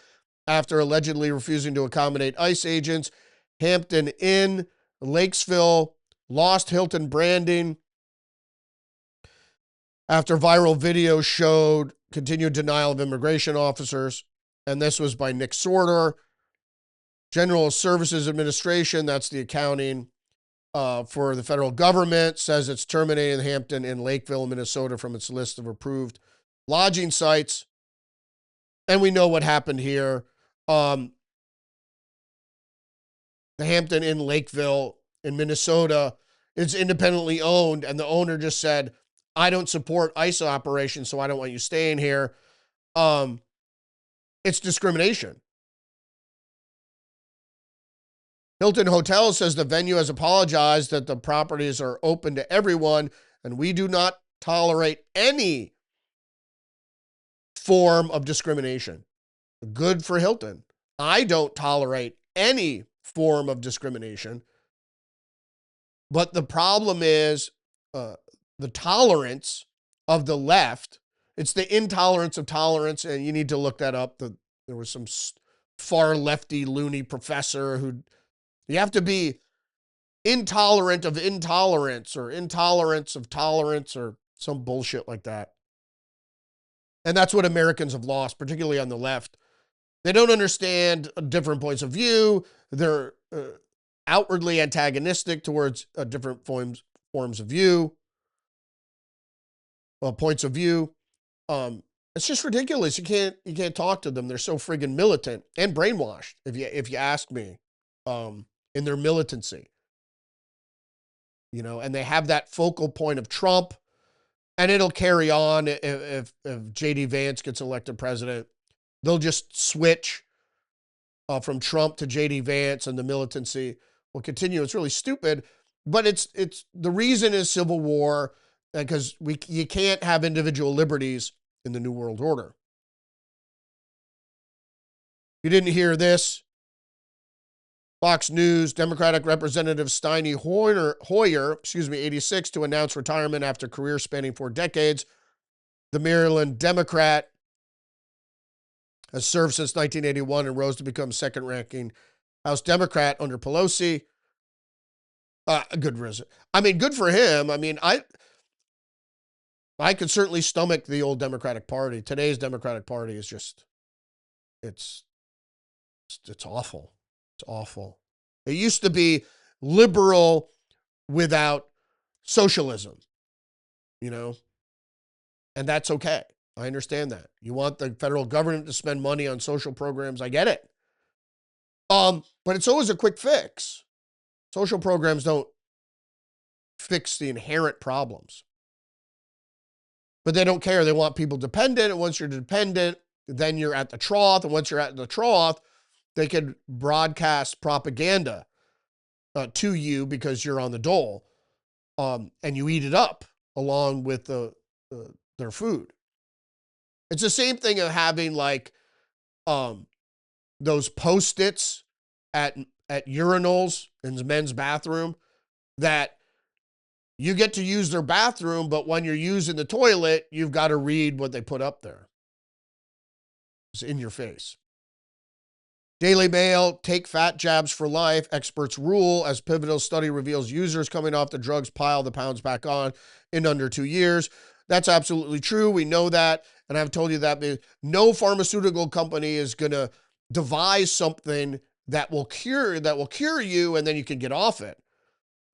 after allegedly refusing to accommodate ICE agents. Hampton Inn, Lakesville, lost Hilton branding after viral video showed continued denial of immigration officers. And this was by Nick Sorter. General Services Administration, that's the accounting for the federal government, says it's terminating Hampton in Lakeville, Minnesota from its list of approved lodging sites. And we know what happened here. The Hampton in Lakeville in Minnesota is independently owned, and the owner just said, I don't support ICE operations, so I don't want you staying here. It's discrimination. Hilton Hotel says the venue has apologized that the properties are open to everyone, and we do not tolerate any form of discrimination. Good for Hilton. I don't tolerate any form of discrimination. But the problem is the tolerance of the left. It's the intolerance of tolerance, and you need to look that up. There was some far lefty loony professor who, you have to be intolerant of intolerance or intolerance of tolerance or some bullshit like that. And that's what Americans have lost, particularly on the left. They don't understand different points of view. They're outwardly antagonistic towards different forms of view, points of view. It's just ridiculous. You can't talk to them. They're so friggin' militant and brainwashed, if you ask me, in their militancy. You know, and they have that focal point of Trump, and it'll carry on if J.D. Vance gets elected president. They'll just switch from Trump to J.D. Vance, and the militancy will continue. It's really stupid, but it's the reason is civil war, because you can't have individual liberties in the New World Order. You didn't hear this. Fox News, Democratic Representative Steny Hoyer, 86, to announce retirement after career spanning 4 decades. The Maryland Democrat has served since 1981 and rose to become second-ranking House Democrat under Pelosi. Good reason. I mean, good for him. I mean, I could certainly stomach the old Democratic Party. Today's Democratic Party is just, it's awful. It's awful. It used to be liberal without socialism, you know, and that's okay. I understand that. You want the federal government to spend money on social programs. I get it. But it's always a quick fix. Social programs don't fix the inherent problems. But they don't care. They want people dependent. And once you're dependent, then you're at the trough. And once you're at the trough, they can broadcast propaganda to you because you're on the dole, and you eat it up along with their food. It's the same thing of having like those Post-its at urinals in the men's bathroom that you get to use their bathroom, but when you're using the toilet, you've got to read what they put up there. It's in your face. Daily Mail, take fat jabs for life. Experts rule as pivotal study reveals users coming off the drugs pile the pounds back on in under 2 years. That's absolutely true. We know that. And I've told you that no pharmaceutical company is going to devise something that will cure you and then you can get off it.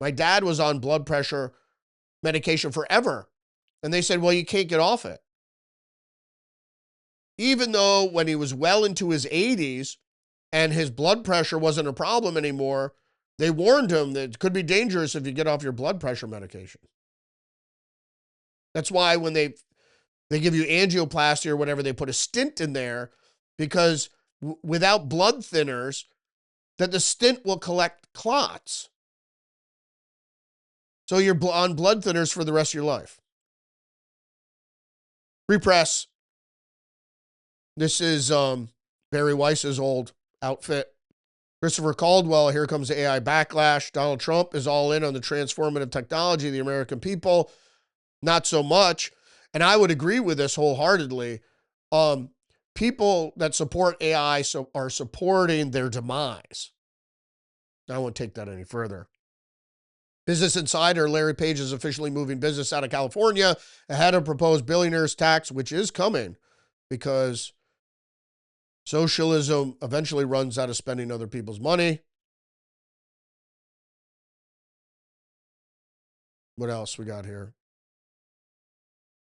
My dad was on blood pressure medication forever. And they said, well, you can't get off it. Even though when he was well into his 80s and his blood pressure wasn't a problem anymore, they warned him that it could be dangerous if you get off your blood pressure medication. That's why when they give you angioplasty or whatever, they put a stent in there because without blood thinners, that the stent will collect clots. So you're on blood thinners for the rest of your life. Repress. This is Barry Weiss's old outfit. Christopher Caldwell, here comes the AI backlash. Donald Trump is all in on the transformative technology of the American people. Not so much. And I would agree with this wholeheartedly. People that support AI are supporting their demise. I won't take that any further. Business Insider, Larry Page is officially moving business out of California ahead of proposed billionaires tax, which is coming because socialism eventually runs out of spending other people's money. What else we got here?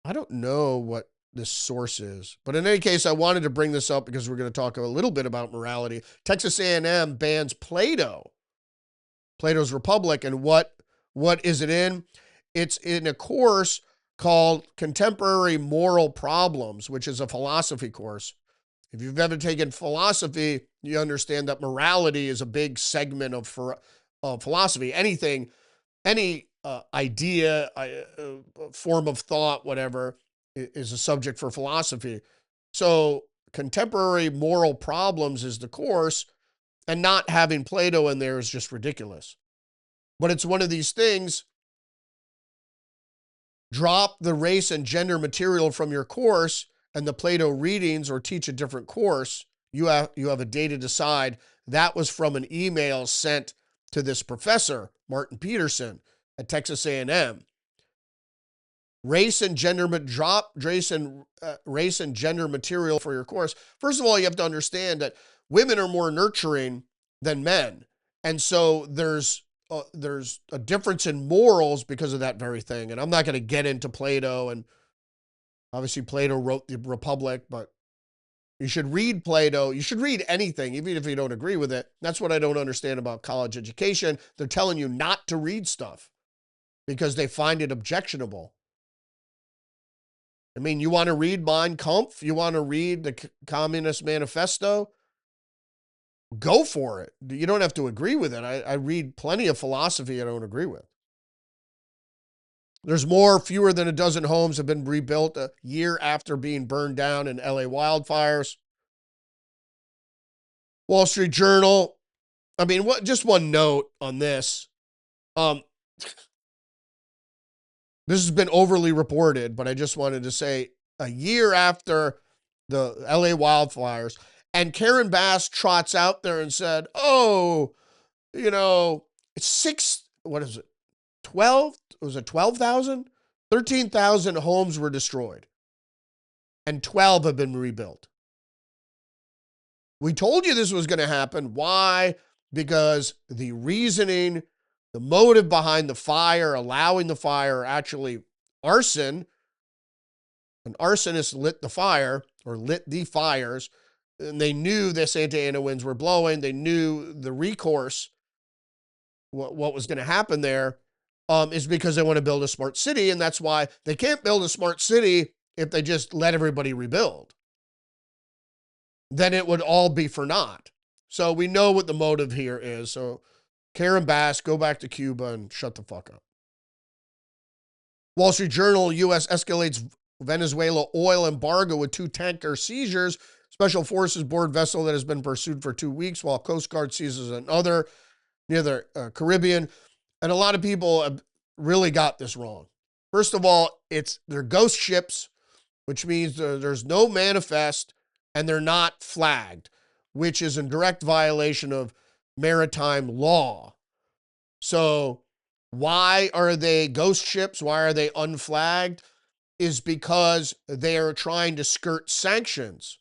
I don't know what this source is, but in any case, I wanted to bring this up because we're going to talk a little bit about morality. Texas A&M bans Plato, Plato's Republic, and what is it in? It's in a course called Contemporary Moral Problems, which is a philosophy course. If you've ever taken philosophy, you understand that morality is a big segment of philosophy. Anything, any idea, form of thought, whatever, is a subject for philosophy. So Contemporary Moral Problems is the course, and not having Plato in there is just ridiculous. But it's one of these things. Drop the race and gender material from your course and the Plato readings, or teach a different course. You have a day to decide. That was from an email sent to this professor, Martin Peterson, at Texas A&M. Race and gender material for your course. First of all, you have to understand that women are more nurturing than men, and so there's a difference in morals because of that very thing. And I'm not going to get into Plato, and obviously Plato wrote the Republic, but you should read Plato. You should read anything, even if you don't agree with it. That's what I don't understand about college education. They're telling you not to read stuff because they find it objectionable. I mean, you want to read Mein Kampf? You want to read the Communist Manifesto? Go for it. You don't have to agree with it. I read plenty of philosophy I don't agree with. There's fewer than a dozen homes have been rebuilt a year after being burned down in LA wildfires. Wall Street Journal. I mean, just one note on this. This has been overly reported, but I just wanted to say a year after the LA wildfires, and Karen Bass trots out there and said, it's 12? Was it 12,000? 13,000 homes were destroyed, and 12 have been rebuilt. We told you this was going to happen. Why? Because the reasoning, the motive behind the fire, allowing the fire, actually arson. An arsonist lit the fire, or lit the fires, and they knew the Santa Ana winds were blowing. They knew the recourse, what was going to happen there, is because they want to build a smart city, and that's why they can't build a smart city if they just let everybody rebuild. Then it would all be for naught. So we know what the motive here is. So Karen Bass, go back to Cuba and shut the fuck up. Wall Street Journal, U.S. escalates Venezuela oil embargo with 2 tanker seizures. Special Forces board vessel that has been pursued for 2 weeks, while Coast Guard seizes another near the Caribbean. And a lot of people have really got this wrong. First of all, they're ghost ships, which means there's no manifest and they're not flagged, which is in direct violation of maritime law. So why are they ghost ships? Why are they unflagged? Is because they are trying to skirt sanctions.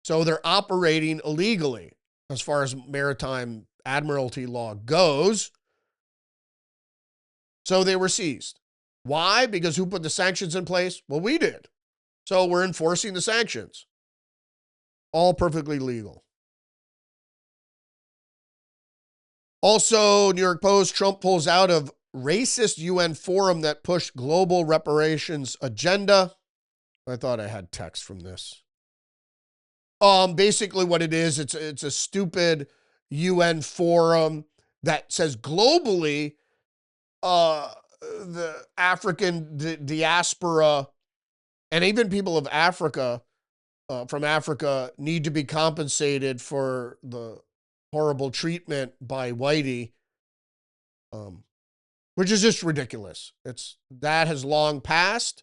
So they're operating illegally as far as maritime admiralty law goes. So they were seized. Why? Because who put the sanctions in place? Well, we did. So we're enforcing the sanctions. All perfectly legal. Also, New York Post, Trump pulls out of racist UN forum that pushed global reparations agenda. I thought I had text from this. Basically what it is, it's a stupid UN forum that says globally, the African diaspora and even people of Africa, from Africa, need to be compensated for the horrible treatment by Whitey, which is just ridiculous. That has long passed,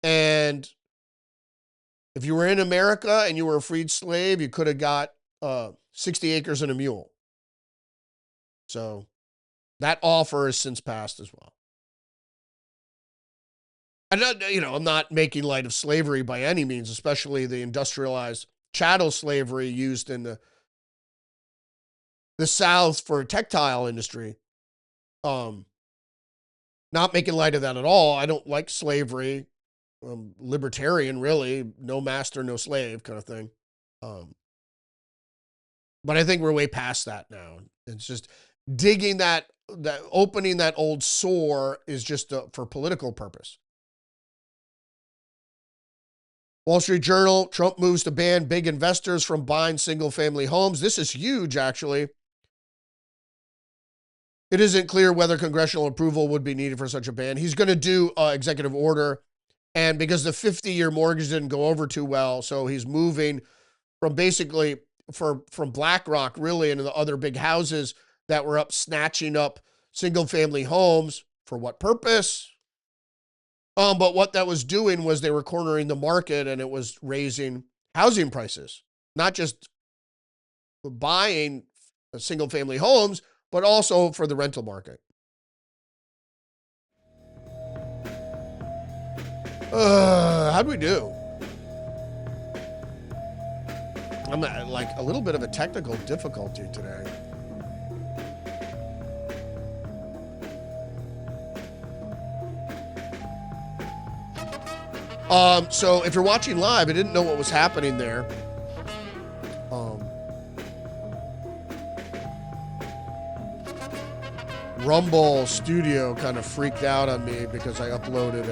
and if you were in America and you were a freed slave, you could have got 60 acres and a mule. So that offer has since passed as well. And I'm not making light of slavery by any means, especially the industrialized chattel slavery used in the South for textile industry. Not making light of that at all. I don't like slavery. Libertarian, really, no master, no slave kind of thing. But I think we're way past that now. It's just digging that opening that old sore is just for political purpose. Wall Street Journal, Trump moves to ban big investors from buying single-family homes. This is huge, actually. It isn't clear whether congressional approval would be needed for such a ban. He's going to do executive order. And because the 50-year mortgage didn't go over too well, so he's moving from basically from BlackRock really into the other big houses that were snatching up single-family homes. For what purpose? But what that was doing was they were cornering the market, and it was raising housing prices, not just buying single-family homes, but also for the rental market. How'd we do? I'm at like a little bit of a technical difficulty today. So if you're watching live, I didn't know what was happening there. Rumble Studio kind of freaked out on me because I uploaded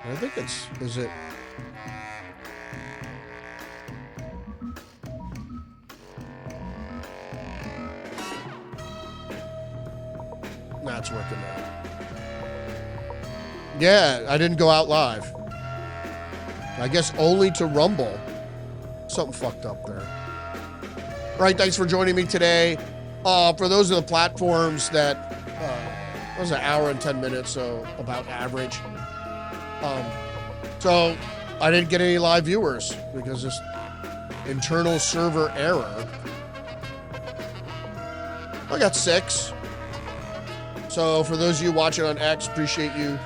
I think is it? Nah, it's working now. Yeah, I didn't go out live. I guess only to Rumble. Something fucked up there. All right, thanks for joining me today. For those of the platforms that, it was an hour and 10 minutes, so about average. So I didn't get any live viewers because this internal server error. I got 6. So for those of you watching on X, appreciate you.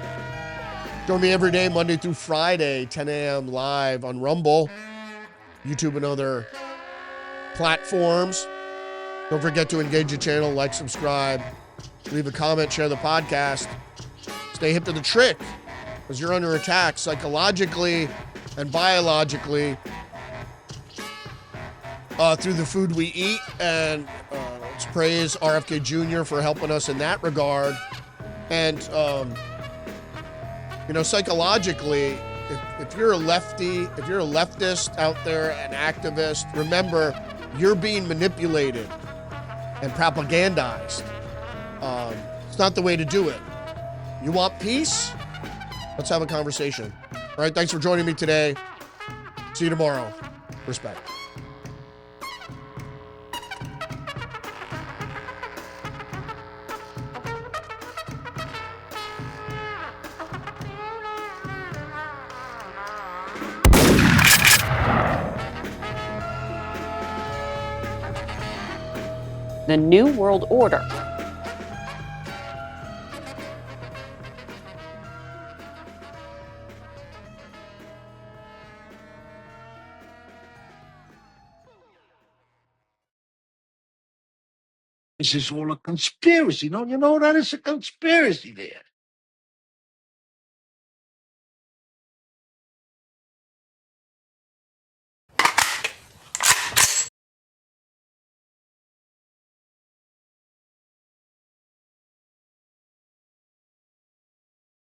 Join me every day, Monday through Friday, 10 a.m. live on Rumble, YouTube, and other platforms. Don't forget to engage the channel, like, subscribe, leave a comment, share the podcast. Stay hip to the trick, because you're under attack psychologically and biologically through the food we eat and Let's praise RFK Jr. for helping us in that regard. And, psychologically, if you're a lefty, if you're a leftist out there, an activist, remember, you're being manipulated and propagandized. It's not the way to do it. You want peace? Let's have a conversation. All right, thanks for joining me today. See you tomorrow. Respect. The New World Order. This is all a conspiracy. Don't you know that it's a conspiracy there?